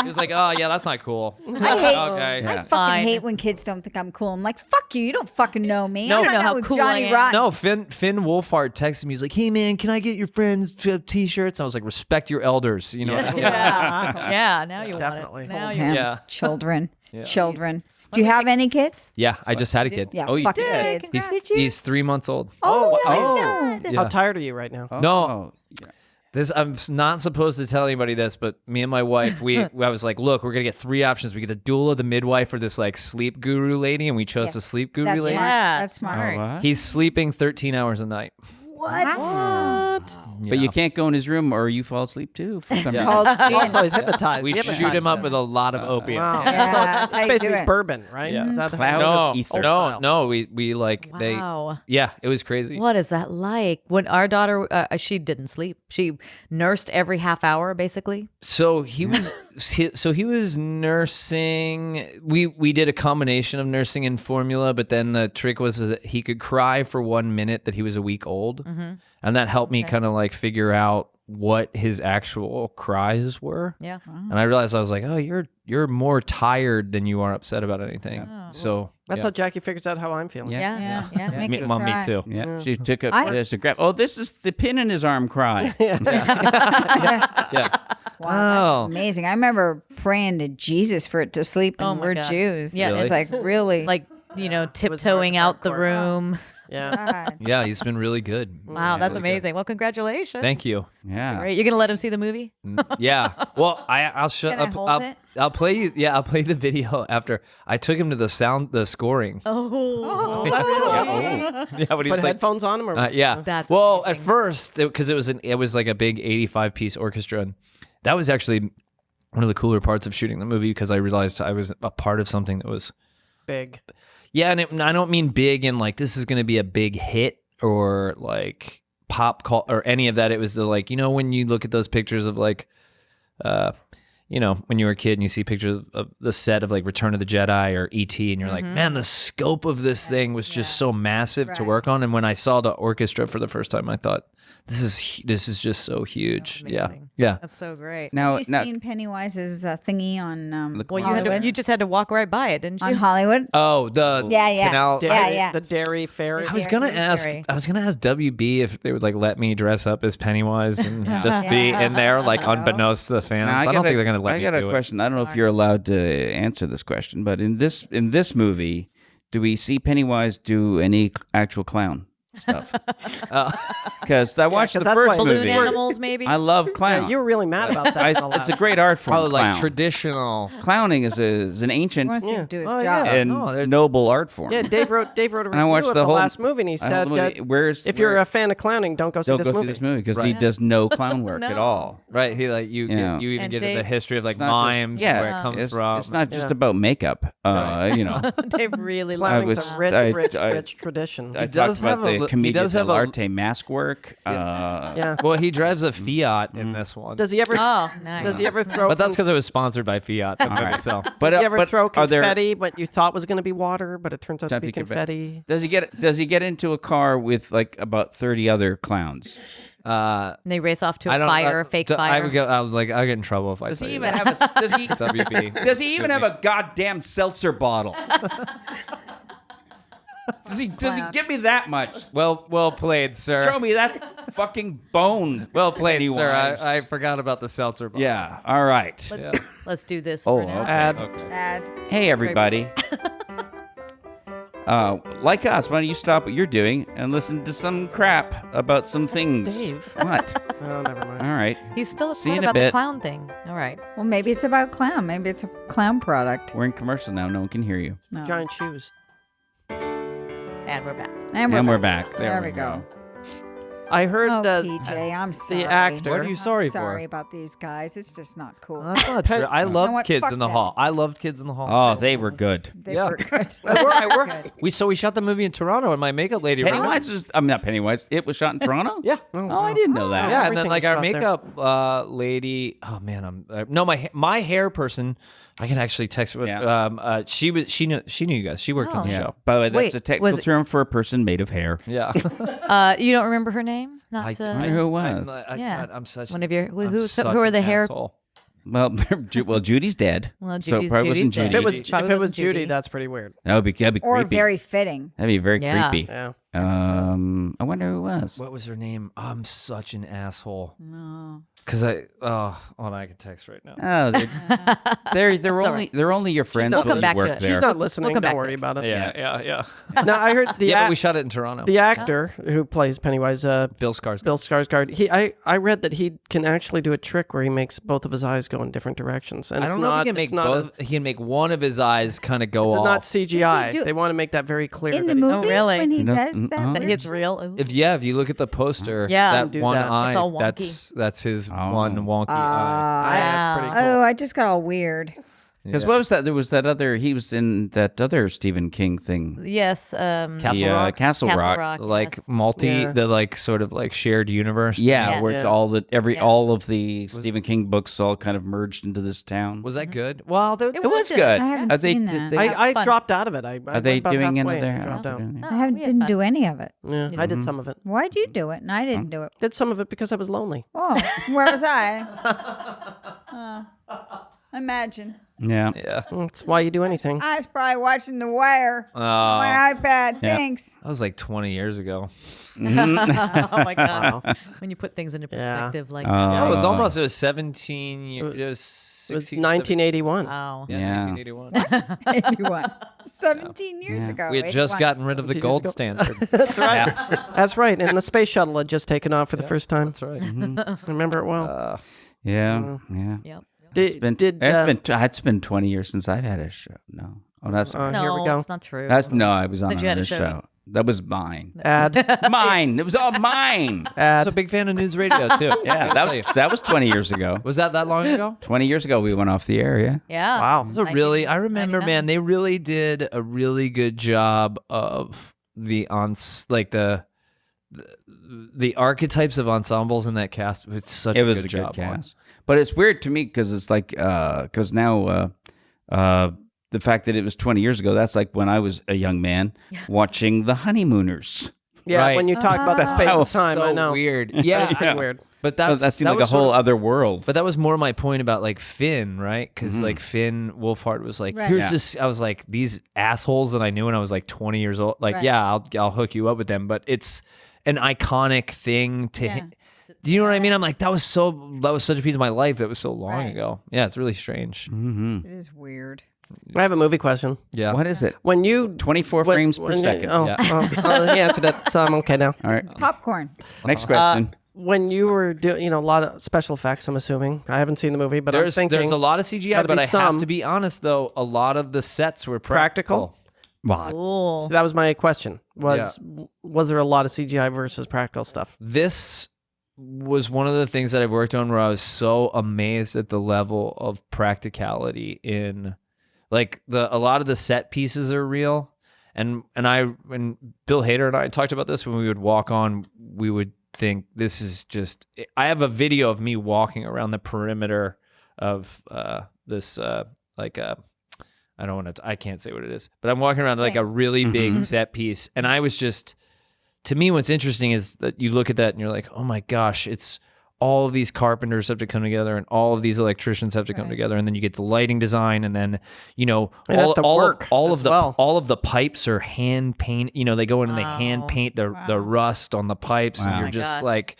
He was like, "Oh yeah, that's not cool." I hate. Okay. Yeah. I fucking Fine. hate when kids don't think I'm cool. I'm like, fuck you. You don't fucking know me. No. I don't know how who cool Johnny I am. Rotten. No, Finn Wolfhard texted me. He was like, "Hey man, can I get your friends t-shirts?" I was like, "Respect your elders," you know. Yeah, now you Definitely. want it. Now you Him. Yeah. Children. Children. Do you have any kids? Yeah, I just had a kid. Yeah. Oh, you fucking did? kids. Did you? He's 3 months old. oh, no, oh. no. Yeah. How tired are you right now? Oh, No. yeah. This I'm not supposed to tell anybody this, but me and my wife, I was like, look, we're gonna get 3 options. We get the doula, the midwife, or this like sleep guru lady, and we chose Yeah. the sleep guru That's lady. smart. Yeah, That's smart. Oh, what? He's sleeping 13 hours a night. What? Yeah. But you can't go in his room or you fall asleep too. For some reason. Called Also, he's hypnotized. We Hypnotized shoot him up him. with a lot of opium. Wow. Yeah, So that's how it's you do basically it. bourbon, right? Yeah. Is that Cloud No, of ether. no, we like they. Wow. Yeah, it was crazy. What is that like? When our daughter, she didn't sleep. She nursed every half hour, basically. So he was he was nursing. We did a combination of nursing and formula, but then the trick was that he could cry for 1 minute that he was a week old, and that helped me kind of like figure out what his actual cries were. Yeah. And I realized I was like, oh, you're more tired than you are upset about anything. So That's yeah. how Jackie figures out how I'm feeling. Yeah. Make me, it mom, me cry. too. Yeah, she took a I- there's a grab. Oh, this is the pin in his arm cry. Yeah. Wow, Oh. that's amazing. I remember praying to Jesus for it to sleep, and Oh my we're God. Jews. Yeah, It's like really Like, tiptoeing out the hardcore. room. Yeah. God. Yeah, he's been really good. Wow, that's Really good. amazing. Well, congratulations. Thank you. Yeah. Great. You're going to let him see the movie? Yeah. Well, I'll show. Can I hold I'll, it? I'll play you. Yeah, I'll play the video after. I took him to the scoring. Oh. That's cool. Yeah, but he Put was like, headphones on him, or yeah. That's well, amazing. at first, because it was like a big 85-piece orchestra, and that was actually one of the cooler parts of shooting the movie because I realized I was a part of something that was. big. Yeah, and I don't mean big in like this is going to be a big hit or like pop call or any of that. It was the like, when you look at those pictures of like, when you were a kid and you see pictures of the set of like Return of the Jedi or E.T. and you're like, man, the scope of this thing was just so massive to Right. work on. And when I saw the orchestra for the first time, I thought, this is just so huge. Yeah, Amazing. yeah. That's so great. Now, Have you seen Pennywise's thingy on Well, Hollywood? you just had to walk right by it, didn't you? On Hollywood? Oh, the Yeah. canal. Yeah. The dairy fairy. I was gonna ask WB if they would like let me dress up as Pennywise and just be in there like unbeknownst to the fans. now, I don't think they're gonna let me I got do a it. question. I don't know if you're allowed to answer this question, but in this movie, do we see Pennywise do any actual clown stuff? Because I watched 'cause the that's first why- Balloon movie. animals, maybe. I love clown. You were really mad about that. in the It's a last- great art form. Oh, like clown. traditional. Clowning is an ancient Wants to do his Oh, job. yeah. and No, they're- noble art form. Yeah, Dave wrote a And I review watched of the the whole- last movie, and he I don't said, know, if you're a fan of clowning, don't go see don't this go movie. see this movie because Right. he does no clown work at No. all. Right, he like you Yeah. you even And get into the Dave- history of like It's not just- mimes, yeah, where it comes it's, from. it's not just Yeah. about makeup. You know, They really Clowning's was- a rich, I- rich, I- rich tradition. I does talked about have a the li- he commedia does have a- dell'arte mask work. yeah. Well, he drives a Fiat in this one. Does he ever? Oh, nice. Does he ever throw? but that's because it was sponsored by Fiat. the movie, right. so. But Does he ever but throw are there- confetti? What you thought was going to be water, but it turns out to be Something confetti. Does he get into a car with like about 30 other clowns? And they race off to I a don't. fire, a fake I fire. would go. I'll get in trouble if I. Does tell he you even that. have a does he WB? does he even have a goddamn seltzer bottle? Does he give me that much? Well played, sir. Throw me that fucking bone. Well played, sir. Pennywise. I forgot about the seltzer bottle. Yeah. All right. Let's do this Oh, for now. okay. Ad. Ad. Hey, everybody. Like us, why don't you stop what you're doing and listen to some crap about some things? Dave. What? Oh, never mind. All right. He's still See you upset in a about the bit. clown thing. All right. Well, maybe it's about clown. Maybe it's a clown product. We're in commercial now. No one can hear you. No. Giant shoes. And we're back. And And we're we're back. back. There we go. I heard Oh, that PJ, I'm sorry. actor- What are you sorry I'm for? sorry about these guys. It's just not cool. That's not true. I know loved what? Kids Fuck in the them. Hall. I loved Kids in the Hall. Oh, they were good. They yeah. were good. I work. Good. We shot the movie in Toronto, and my makeup lady. Pennywise was. I'm not Pennywise. It was shot in Toronto. Yeah. Oh, I didn't know that. Yeah, and then Everything like was our shot there. makeup lady. Oh man, I'm no my hair person. I can actually text. Yeah. She knew you guys. She worked on the Yeah. show. By the way, that's Wait, a technical was it- term for a person made of hair. Yeah. You don't remember her name? Not I wonder who it was. Yeah. I'm such. one of your I'm who such are the an hair? asshole. Well, Judy's dead. Well, so it Judy's- probably wasn't Judy's Judy. dead. if it Probably was wasn't Judy, Judy. that's pretty weird. That'd be Or creepy. very fitting. That'd be very Yeah. creepy. Yeah. I wonder who it was. What was her name? I'm such an asshole. No. Cause I I can text right now. Oh, they're only your friends not- who We'll come back to work it. there. She's not listening. come back Don't to worry it. about it. Yeah. No, I heard the Yeah, but we shot it in Toronto. the actor who plays Pennywise, Bill Skarsgård. Bill Skarsgård. I read that he can actually do a trick where he makes both of his eyes go in different directions. And I it's don't know not, if he can make it's not both. He can make one of his eyes kind of go It's off. not CGI. do- They want to make that very clear. In that the he- movie, really? when he No, does that, uh-huh. That weird- it's real. Ooh. If you look at the poster, Yeah. that Do one that. eye, It's all wonky. that's his Oh. one wonky eye. Yeah, pretty cool. Oh, I just got all weird. Because what was that? There was that other. He was in that other Stephen King thing. Yes. Castle The, Rock? Castle Rock. Like yes. Yeah. the like sort of like shared universe. Yeah, Yeah. where it's Yeah. all of the Stephen King books all kind of merged into this town. Was that good? Well, it was good. I haven't Are they, seen did that. they- I fun. dropped out of it. I are they went about doing halfway and another? dropped out. I haven't, we had didn't fun. do any of it. Yeah, I did some of it. Why'd you do it? And I didn't do it. Did some of it because I was lonely. Oh, where was I? Imagine. Yeah. Yeah. That's why you do anything. I was probably watching The Wire on Oh, my iPad. Yeah. Thanks. that was like 20 years ago. Oh my god! Wow. When you put things into Yeah. perspective, like Yeah, it was Uh, almost. It was 17. It was It was 16. 1981. wow. Yeah, Yeah. 1981. 81. 17 years Yeah. ago. We had just 81. gotten rid of the 17 gold years standard. That's right. That's right. And the space shuttle had just taken off for the first time. That's right. I remember it well. Yeah. Yeah. Yep. Did, It's been 20 years since I've had a show. No. Oh, that's here we No, go. it's not true. I was on That you had another a show. show. That was mine. Ad. Mine. It was all mine. I was a Ad. big fan of news radio too. Yeah, that was 20 years ago. Was that long ago? 20 years ago we went off the air, yeah. yeah. Wow. So really, I remember, 99. man, they really did a really good job of the the archetypes of ensembles in that cast. It's such It was good a job. good cast. But it's weird to me because it's like because now the fact that it was 20 years ago, that's like when I was a young man watching The Honeymooners. Yeah, Right. when you talk about the space how- and time, so I know. weird. Yeah, Yeah, it's pretty weird. But That seemed like a was sort whole of- other world. But that was more my point about like Finn, right? Because like Finn Wolfhard was like, Right. here's Yeah. this. I was like, these assholes that I knew when I was like 20 years old. Like, Right. yeah, I'll hook you up with them. But it's an iconic thing to. Yeah. Do you know what I mean? I'm like, that was such a piece of my life that was so long Right. ago. Yeah, it's really strange. Mm-hmm. It is weird. I have a movie question. Yeah. What is it? When you 24 frames per second. Oh, Yeah. he answered it, so I'm okay now. All right. Popcorn. Next question. When you were doing, a lot of special effects, I'm assuming. I haven't seen the movie, but I'm thinking There's a lot of CGI, gotta but be I some. have to be honest though, a lot of the sets were practical. Practical? Cool. So that was my question. Was there a lot of CGI versus practical stuff? This was one of the things that I've worked on where I was so amazed at the level of practicality in like a lot of the set pieces are real. And when Bill Hader and I talked about this, when we would walk on, we would think this is just, I have a video of me walking around the perimeter of this I can't say what it is, but I'm walking around like a really big set piece. And I was just, to me, what's interesting is that you look at that and you're like, oh my gosh, it's all of these carpenters have to come together and all of these electricians have to come together. And then you get the lighting design. And then, It has to work all as well. of the pipes are hand paint, they go in and they hand paint the rust on the pipes. And Wow. you're My just God. like,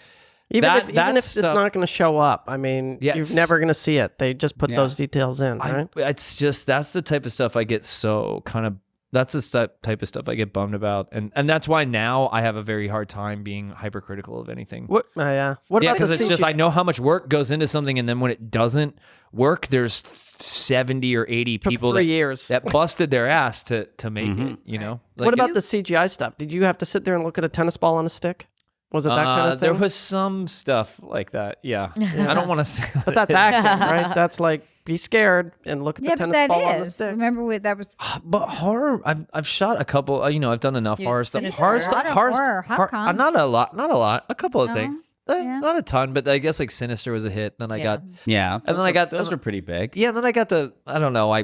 Even if that it's stuff- not going to show up, I mean, Yeah, you're it's- never going to see it. They just put those details in, right? It's just, that's the type of stuff I get so kind of, that's the type of stuff I get bummed about. And that's why now I have a very hard time being hypercritical of anything. What? Yeah. What Yeah, about the because it's just, I know how much work goes into something. And then when it doesn't work, there's 70 or 80 people 3 years. that busted their ass to make it, Like What about the CGI stuff? Did you have to sit there and look at a tennis ball on a stick? Was it that kind of thing? There was some stuff like that. Yeah. I don't want to say But that's acting, right? That's like, be scared and look at Yeah, the but tennis ball that on the is. stick. Remember, that was But horror, I've shot a couple. I've done enough horror stuff. Sinister. Horror A stuff. lot of Horror, horror. How come? not a lot. A couple of things. Yeah. Not a ton, but I guess like Sinister was a hit. Then I got, Yeah. and then I got those are pretty big. yeah. And then I got the, I don't know. I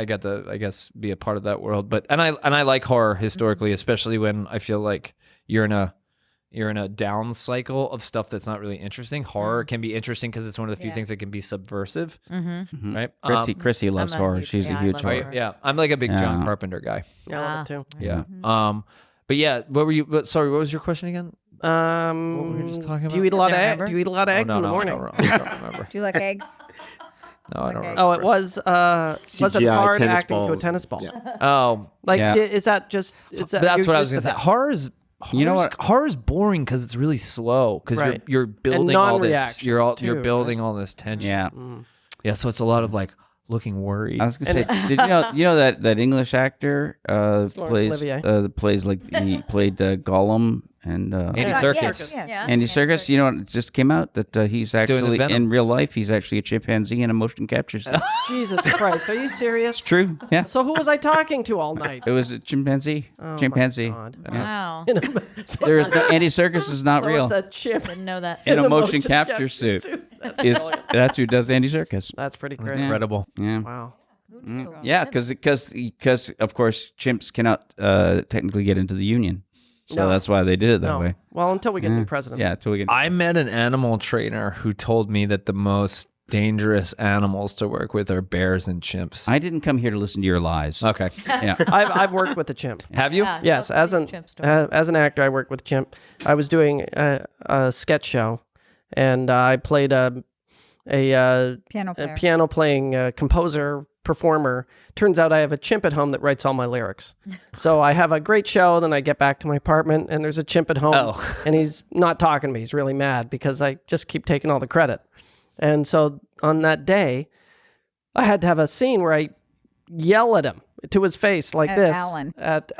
got to, I guess, be a part of that world. But and I like horror historically, especially when I feel like you're in a down cycle of stuff that's not really interesting. Horror can be interesting because it's one of the few things that can be subversive, right? Chrissy loves I'm a horror. huge- She's yeah, a I huge love horror. horror. Right? Yeah, I'm like a big John Carpenter guy. Yeah, I love it too. Yeah. But yeah, what were you? Sorry, what was your question again? What were we just talking Do you about? eat a lot of Can't eggs? remember. Do you eat a lot of eggs in the morning? I don't remember. do you like eggs? No, I don't Okay. remember. Oh, it was it CGI hard tennis acting to a balls. tennis ball? Yeah. Oh, Like, Yeah. is that just? Is that that's you're what I was used gonna to say. that? You know what? Horror's boring because it's really slow. Because Right. you're building all this. You're non-reactions you're too, building all this tension. Yeah. Yeah. So it's a lot of like looking worried. I was gonna say, did you know that English actor plays Olivier. plays like he played Gollum and Andy Yes, Serkis. yes. Yeah. Andy Serkis. You know what just came out that he's doing the actually Venom. in real life he's actually a chimpanzee in a motion capture suit. Jesus Christ, are you serious? True. Yeah. So who was I talking to all night? It was a chimpanzee. Oh, chimpanzee. my God. Yeah. Wow. So There's no, Andy Serkis is not so real it's a chimp Didn't know that. in a the motion capture suit. That's who does Andy Serkis. That's pretty great. Incredible. Yeah. Wow. Yeah, because of course chimps cannot technically get into the union, so No. that's why they did it that No. way. Well, until we get a new president. Yeah, until we get. I met an animal trainer who told me that the most dangerous animals to work with are bears and chimps. I didn't come here to listen to your lies. Okay. Yeah. I've worked with a chimp. Have you? Yeah, Yes, tell us as your an chimp story. as an actor, I worked with chimp. I was doing a sketch show, and I played a Piano a player. piano playing composer performer. Turns out I have a chimp at home that writes all my lyrics. So I have a great show. Then I get back to my apartment, and there's a chimp at home, Oh. and he's not talking to me. He's really mad because I just keep taking all the credit. And so on that day, I had to have a scene where I yell at him to his face like At this Alan. at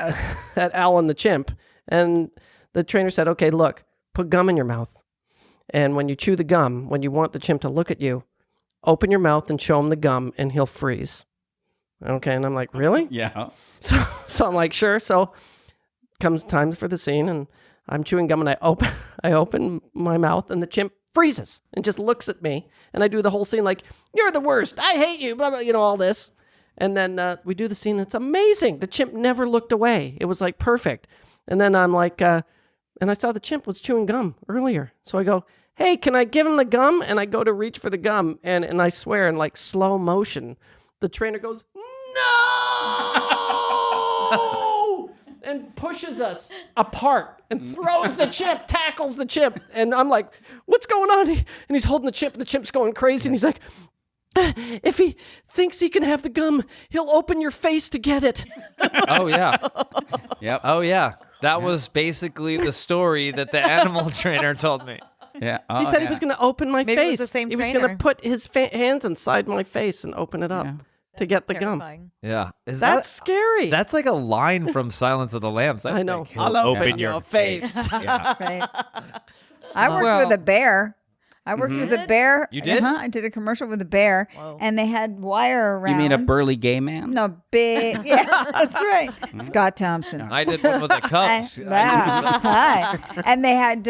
Alan the chimp. And the trainer said, "Okay, look, put gum in your mouth. And when you chew the gum, when you want the chimp to look at you, open your mouth and show him the gum and he'll freeze." Okay. And I'm like, really? Yeah. So I'm like, sure. So comes time for the scene and I'm chewing gum and I open my mouth and the chimp freezes and just looks at me. And I do the whole scene like, "You're the worst. I hate you." Blah, blah, all this. And then we do the scene. It's amazing. The chimp never looked away. It was like perfect. And then I'm like, and I saw the chimp was chewing gum earlier. So I go, hey, can I give him the gum? And I go to reach for the gum. And I swear in like slow motion, the trainer goes, no! And pushes us apart and throws the chimp, tackles the chimp. And I'm like, what's going on? And he's holding the chimp, and the chimp's going crazy. And he's like, if he thinks he can have the gum, he'll open your face to get it. Oh, yeah. Yep. Oh, yeah. That was basically the story that the animal trainer told me. Yeah. He said he was going to open my Maybe it was face. the same he was trainer. going to put his hands inside my face and open it up to get the gum. Terrifying. Yeah. That's scary. That's like a line from Silence of the Lambs. I know. He'll I'll open your face. Yeah. Right. I worked with a bear. I worked with a bear. You did? I did a commercial with a bear, and they had wire around. You mean a burly gay man? No, big. Yeah, that's right. Scott Thompson. I did one with the Cubs. Hi. And they had,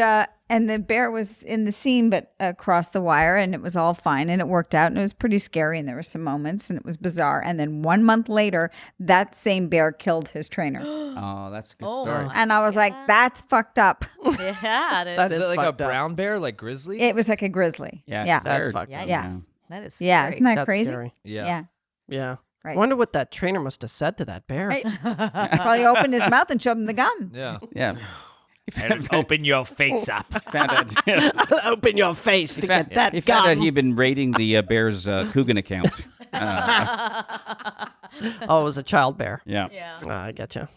and the bear was in the scene, but across the wire, and it was all fine, and it worked out, and it was pretty scary, and there were some moments, and it was bizarre. And then 1 month later, that same bear killed his trainer, Oh, that's a good story. and I was like, "That's fucked up." Yeah, That Is is it like a fucked up. brown bear, like grizzly? It was like a grizzly. Yeah. That's they're- fucked up. Yes. that is scary. Yeah, isn't that That's crazy? scary. Yeah. Yeah. Right. I wonder what that trainer must have said to that bear. Right. Probably opened his mouth and showed him the gum. Yeah. Yeah. Open your face up. Found out, I'll open your face to get that he found out gum. he'd been raiding the bear's Coogan account. Oh, it was a child bear. Yeah. Yeah. I getcha.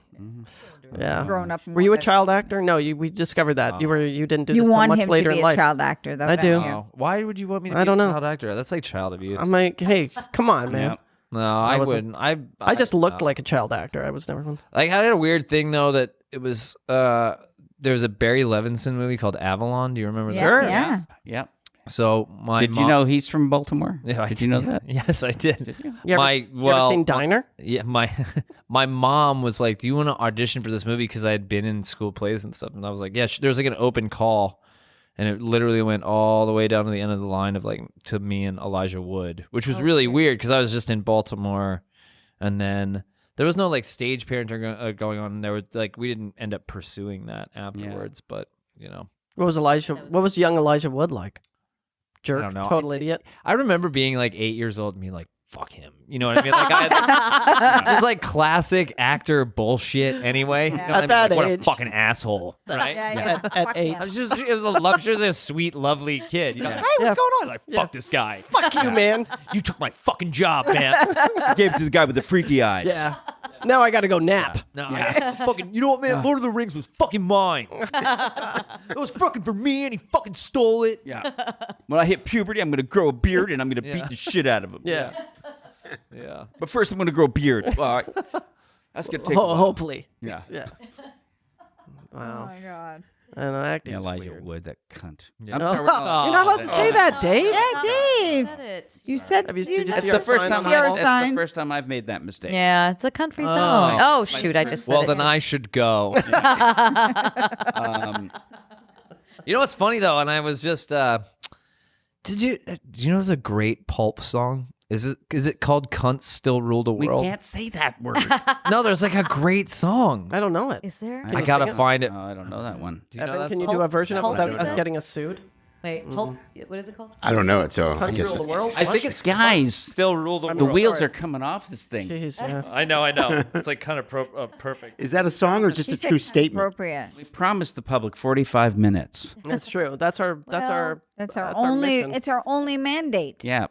Yeah. Grown up. and Were you a wanted- child actor? No, we discovered that. You didn't do You this till want much him later to be in a life. child actor, though. I don't do. you? Oh, why would you want me to I be don't a know. child actor? That's like child abuse. I'm like, hey, come on, man. Yeah. No, I wasn't- wouldn't. I just looked like a child actor. I was never one. Like, I had a weird thing though that it was. There was a Barry Levinson movie called Avalon. Do you remember that? Yeah. Yeah. Yeah. So my Did you know he's from Baltimore? Yeah, I Did you know that? Yes, I did. Did you? You ever seen Diner? Yeah, my mom was like, "Do you want to audition for this movie?" Because I had been in school plays and stuff, and I was like, "Yeah." There was like an open call, and it literally went all the way down to the end of the line of like to me and Elijah Wood, which was really weird because I was just in Baltimore, and then there was no like stage parenting going on. And there was like we didn't end up pursuing that afterwards, but you know, What was young Elijah Wood like? Jerk, I don't know. total idiot. I remember being like 8 years old and being like, fuck him. You know what I mean? Like, I had, just like classic actor bullshit anyway. You know what I mean? that Like, what a age. fucking asshole. Right? Yeah. At 8. It was a luxurious, sweet, lovely kid. You know, like, hey, what's going on? Like, fuck this guy. Fuck you, man. You took my fucking job, man. I gave it to the guy with the freaky eyes. Yeah. Now I got to go nap. No, fucking, you know what, man? Lord of the Rings was fucking mine. It was fucking for me, and he fucking stole it. Yeah. When I hit puberty, I'm going to grow a beard and I'm going to beat the shit out of him. Yeah. Yeah. But first, I'm going to grow a beard. All right. That's going to take a while. Hopefully. Yeah. Yeah. Oh my God. I know acting Yeah, is Elijah weird. Wood, that cunt. Yeah. I'm Oh, sorry. you're not allowed to say that, Dave. Yeah, Dave. Said it. You said Have you- you did you just see That's the our first sign time. on the Zero wall? That's sign. the first time I've made that mistake. Yeah, it's a country zone. Oh, shoot, I just said Well, it. then I should go. You know what's funny though, and I was just, do you know there's a great Pulp song? Is it called "Cunts Still Rule the We World"? can't say that word. No, there's like a great song. I don't know it. Is there? I gotta sing it? find it. Oh, I don't know that one. Do you know Evan, that can you song? do a version of it Pulp, without you us said? getting us sued? Wait, Pulp. What is it called? I don't know it, so I Country guess rule the world? I think it's guys. Still rule the The world. wheels are coming off this thing. Jeez, yeah. I know. It's like kind of perfect. Is that a song or just He a said true statement? appropriate. We promised the public 45 minutes. That's true. That's our only. mission. It's our only mandate. Yeah.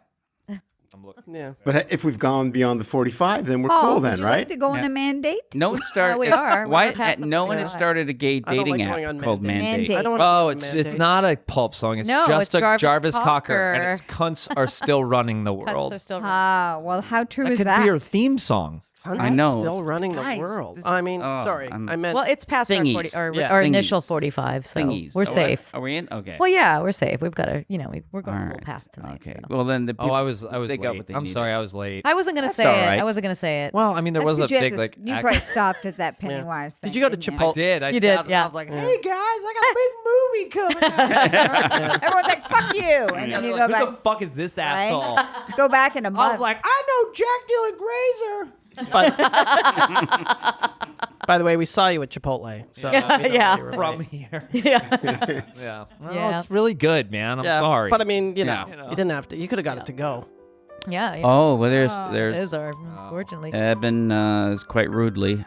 Yeah. But if we've gone beyond the 45, then we're Oh, cool would then, you right? like to go on a mandate? No one started. we are. We're Why? past the No one 45. has started a gay I don't dating like going app on called Mandate. Mandate. I don't want Oh, to it's not a Pulp song. It's No, just it's a Jarvis Cocker, Cocker. and its cunts are still running the Cuts world. are still Ah, well, how true That is could that? be your theme song. I know. Still running the Guys, world. this I mean, oh, sorry. I'm- I meant. Well, it's past our, Thingies. 40, our, Yeah. our Thingies. initial 45, so Thingies. we're Oh, safe. Are we in? Okay. Well, yeah, we're safe. We've got to, we're going All a little right. past tonight. Okay. So. Well, then the people, Oh, I was they late. got what they I'm needed. sorry, I was late. I wasn't going to That's say all it. right. I wasn't going to say it. Well, I mean, there That's was a 'cause you had big to- like. You probably stopped at that Pennywise thing. Did you go to didn't Chipotle? I did. I You did, tapped- yeah. I was like, "Hey guys, I got a big movie coming out." Everyone's like, "Fuck you," and then you go Who back. the fuck is this Right? asshole? Go back in a I month. was like, I know Jack Dylan Grazer. But By the way, we saw you at Chipotle. So we know Yeah. you were From late. here. Yeah. Yeah. Well, Yeah. it's really good, man. I'm Yeah, sorry. But I mean, you Yeah. know, you didn't have to. You could have got it to go. Yeah. Oh, well, there's It is our, unfortunately. Eben is quite rudely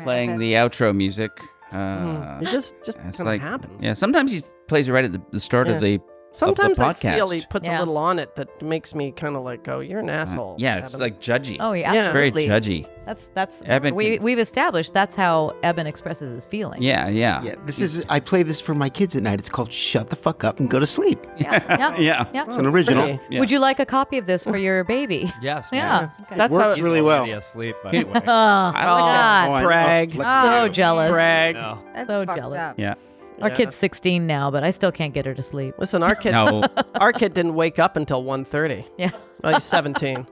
playing the outro music. It just It's kind of like happens. Yeah, sometimes he plays it right at the start of the Sometimes I podcast. feel he puts a Yeah. little on it that makes me kind of like, oh, you're an asshole. yeah, it's Adam. like judgy. Oh, yeah, Yeah. It's very absolutely. judgy. That's Eben we've established that's how Eben expresses his feelings. Yeah, yeah. Yeah, this is. I play this for my kids at night. It's called "Shut the Fuck Up and Go to Sleep." Yeah. Yeah. It's an original. Pretty. Yeah. Would you like a copy of this for your baby? yes, Yeah. man. Okay. That's Works how it, really well. Already asleep, by the way. Oh, I like that. God. brag. So jealous. Brag. No. That's So fucked jealous. up. Yeah. Our Yeah. kid's 16 now, but I still can't get her to sleep. Listen, our kid, No. our kid didn't wake up until 1:30. Yeah. Well, he's 17.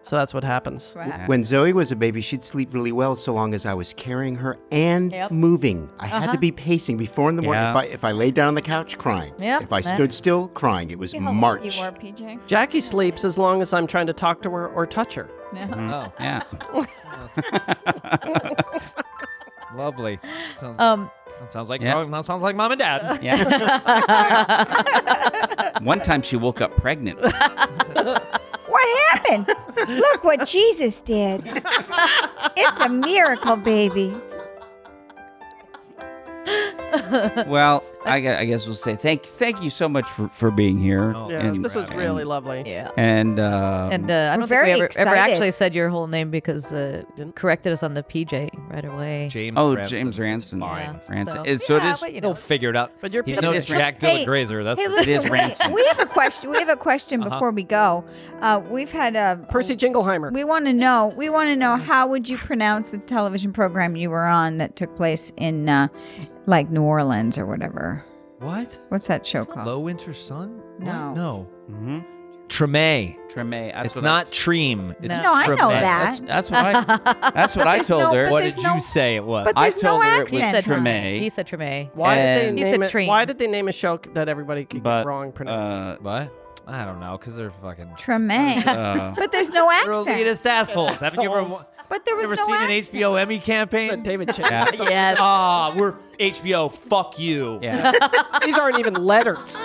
So that's what happens. When Zoe was a baby, she'd sleep really well so long as I was carrying her and Yep. moving. I had to be pacing before in the morning. Yeah. If I laid down on the couch, crying. Yep, If I that- stood still, crying. It was You March. were, PJ. Jackie sleeps as long as I'm trying to talk to her or touch her. Oh, Yeah. lovely. Sounds like Yeah. sounds like mom and dad. Yeah. One time she woke up pregnant. What happened? Look what Jesus did. It's a miracle, baby. Well, I guess we'll say thank you so much for being here. Oh, Yeah, And- this was really lovely. Yeah. And And I don't think very we ever excited. actually said your whole name because corrected us on the PJ right away. James. oh, Ransom. James Ranson. Fine. Ranson. So- So it Yeah, is. but, you He'll know. figure it out. But you're He's Peter no Hitchens. Jack Dilla Grazer. That's Hey, It listen, is Ransome. we have a question. We have a question before we go. We've had a Percy Jingleheimer. We want to know. We want to know how would you pronounce the television program you were on that took place in like New Orleans or whatever. what? What's that show called? Low Winter Sun? No. What? No. Mm-hmm. Treme. Treme. It's not Treem. It's No, I know Treme. that. That's what I there's told no- her. but What there's did no- you say it was? but I there's no told her it was accent. said Treme. He said Treme. Why did they And- He name said it? Treen. Why did they name a show that everybody could But get wrong pronounced? What? I don't know, because they're fucking Treme. but there's no they're accent. elitist assholes. Haven't you ever, But there was ever no seen an accent. HBO Emmy campaign? David Chase. Yeah. Yes. Ah, we're HBO. Fuck you. Yeah. These aren't even letters.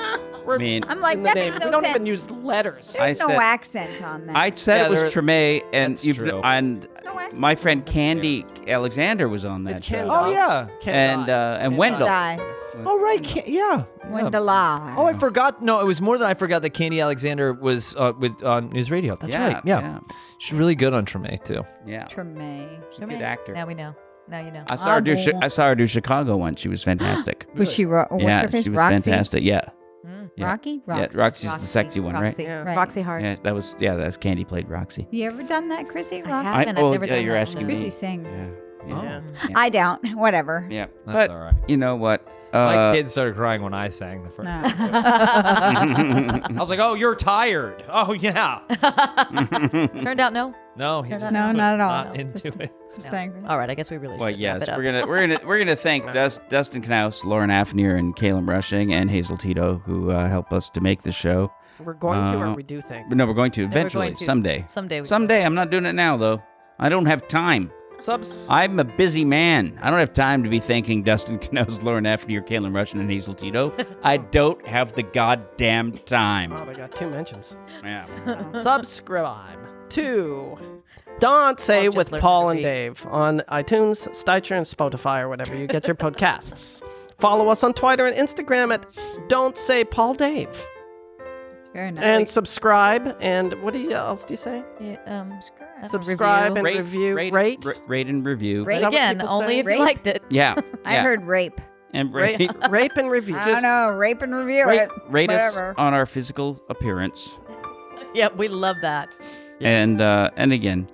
I mean, I'm like, In the that name. makes no We don't sense. even use letters. There's I no said- accent on that. I said Yeah, it was there- Treme, and that's true. and no accent. my friend Candy Alexander was on that It's show. Candy. Oh yeah. And Wendell. Die. Oh right. Yeah. When the lie. Oh, I forgot. No, it was more than I forgot that Candy Alexander was with on News Radio. That's Yeah, right. Yeah. She's really good on Treme too. Yeah. Treme. She's a good actor. Now we know. Now you know. I saw her do Chicago once. She was fantastic. Was she? What's yeah, her face? she was Roxy. fantastic. Yeah. Yeah. Rocky. Yeah, Roxy's the sexy one, right? Roxy. Yeah. Right. Roxy Hart. Yeah, that was Candy played Roxy. You ever done that, Chrissy? I Rocky? haven't. I've never done you're that. asking me. Chrissy sings. Yeah. Oh. Yeah. I don't. Whatever. Yeah. That's But all right. you know what? My kids started crying when I sang the first. No. I was like, "Oh, you're tired." Oh yeah. Turned out no. No, he just No, was not at all. Not into Just- it. Just angry. All right, I guess we really Well, should yes, wrap it up. we're gonna thank Dustin Knaus, Lauren Afnier, and Caleb Rushing, and Hazel Tito, who help us to make the show. We're going to, or we do think. But no, we're going to we're eventually, going to. someday. Someday we Someday. I'm not doing it now, though. I don't have time. Subs. I'm a busy man. I don't have time to be thanking Dustin Knaus, Lauren Afnier, Caleb Rushing, and Hazel Tito. I don't have the goddamn time. Oh, they got 2 mentions. Yeah. Subscribe to Don't Say I'll just with learn Paul to and read. Dave on iTunes, Stitcher, and Spotify, or whatever you get your podcasts. Follow us on Twitter and Instagram at Don't Say Paul Dave. It's very nice. And subscribe. And what else do you say? Subscribe and review. Rate. Rate and review. Rate. Is that what Again, people only say? if Rape? you liked it. Yeah. I yeah. heard rape. And Rape, rape and review. I don't know. Rape and review it. rate us Whatever. on our physical appearance. Yep, we love that. And again,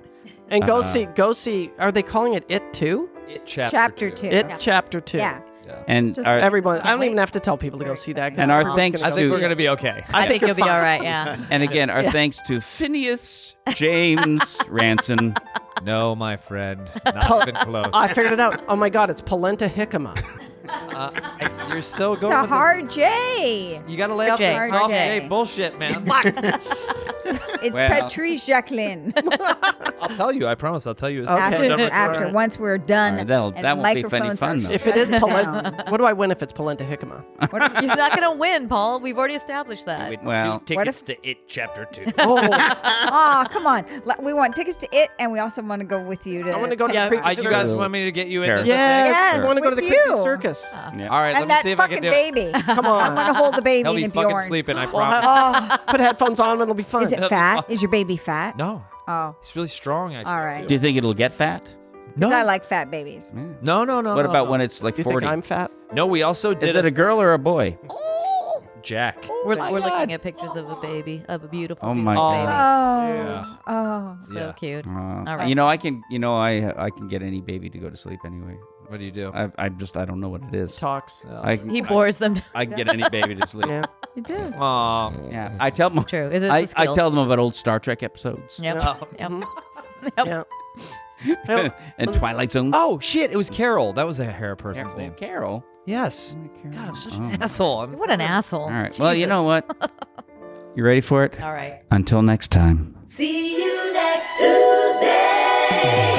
And go see. Are they calling it It 2? It Chapter 2. It Chapter 2. Yeah. and Just our, Everyone, I don't wait. even have to tell people to go see that. 'cause And our I'm thanks gonna I go think see we're it. gonna be okay. I think you're you'll be all fine. right, yeah. and again, our thanks to Phineas James Ranson. No, my friend, not even close. I figured it out. Oh my God, it's polenta jicama. You're still going. It's a with hard J. this. You gotta lay out J. the Hard soft J. J bullshit, man. It's Well. Patrice Jacqueline. I'll tell you. I promise. I'll tell you. After once we're done. All right, that won't be funny microphones fun, are though. If it is shut polenta, down. what do I win if it's polenta jicama? You're not going to win, Paul. We've already established that. Well, Tickets to It Chapter 2. Oh, Oh, come on. We want tickets to it, and we also want to go with you to. I want to go to Yeah. the creepy You circus. guys want me to get you into Sure. the Yes, Yes, I want to go to the with creepy you. circus. yeah. All right, and let me that see if I can fucking do it. baby. Come on. I'm going to hold the baby He'll be and fucking Bjorn. sleeping, I Well, promise. Oh, Put headphones on and it'll be fun. is it fat? Is your baby fat? No, Oh, he's really strong, actually. All right. Do you think it'll get fat? No, because I like fat babies. no. What about when it's like Do you 40? think I'm fat? No, we also did Is it a girl or a boy? Jack. We're looking at pictures of a baby, of a beautiful, Oh my beautiful God. baby. Oh, oh. So Yeah. cute. All right. You know, I can get any baby to go to sleep anyway. What do you do? I don't know what it is. Talks. He bores them. I can get any baby to sleep. Yeah. It does. Aw. Yeah, I tell them. True. Is it I a skill? tell them about old Star Trek episodes. Yep. Yep. Yeah. And Twilight Zone. Oh, shit. It was Carol. That was a hair person's name. Carol. Yes. God, I'm such an asshole. What an asshole. All right. Well, you know what? You ready for it? All right. Until next time. See you next Tuesday.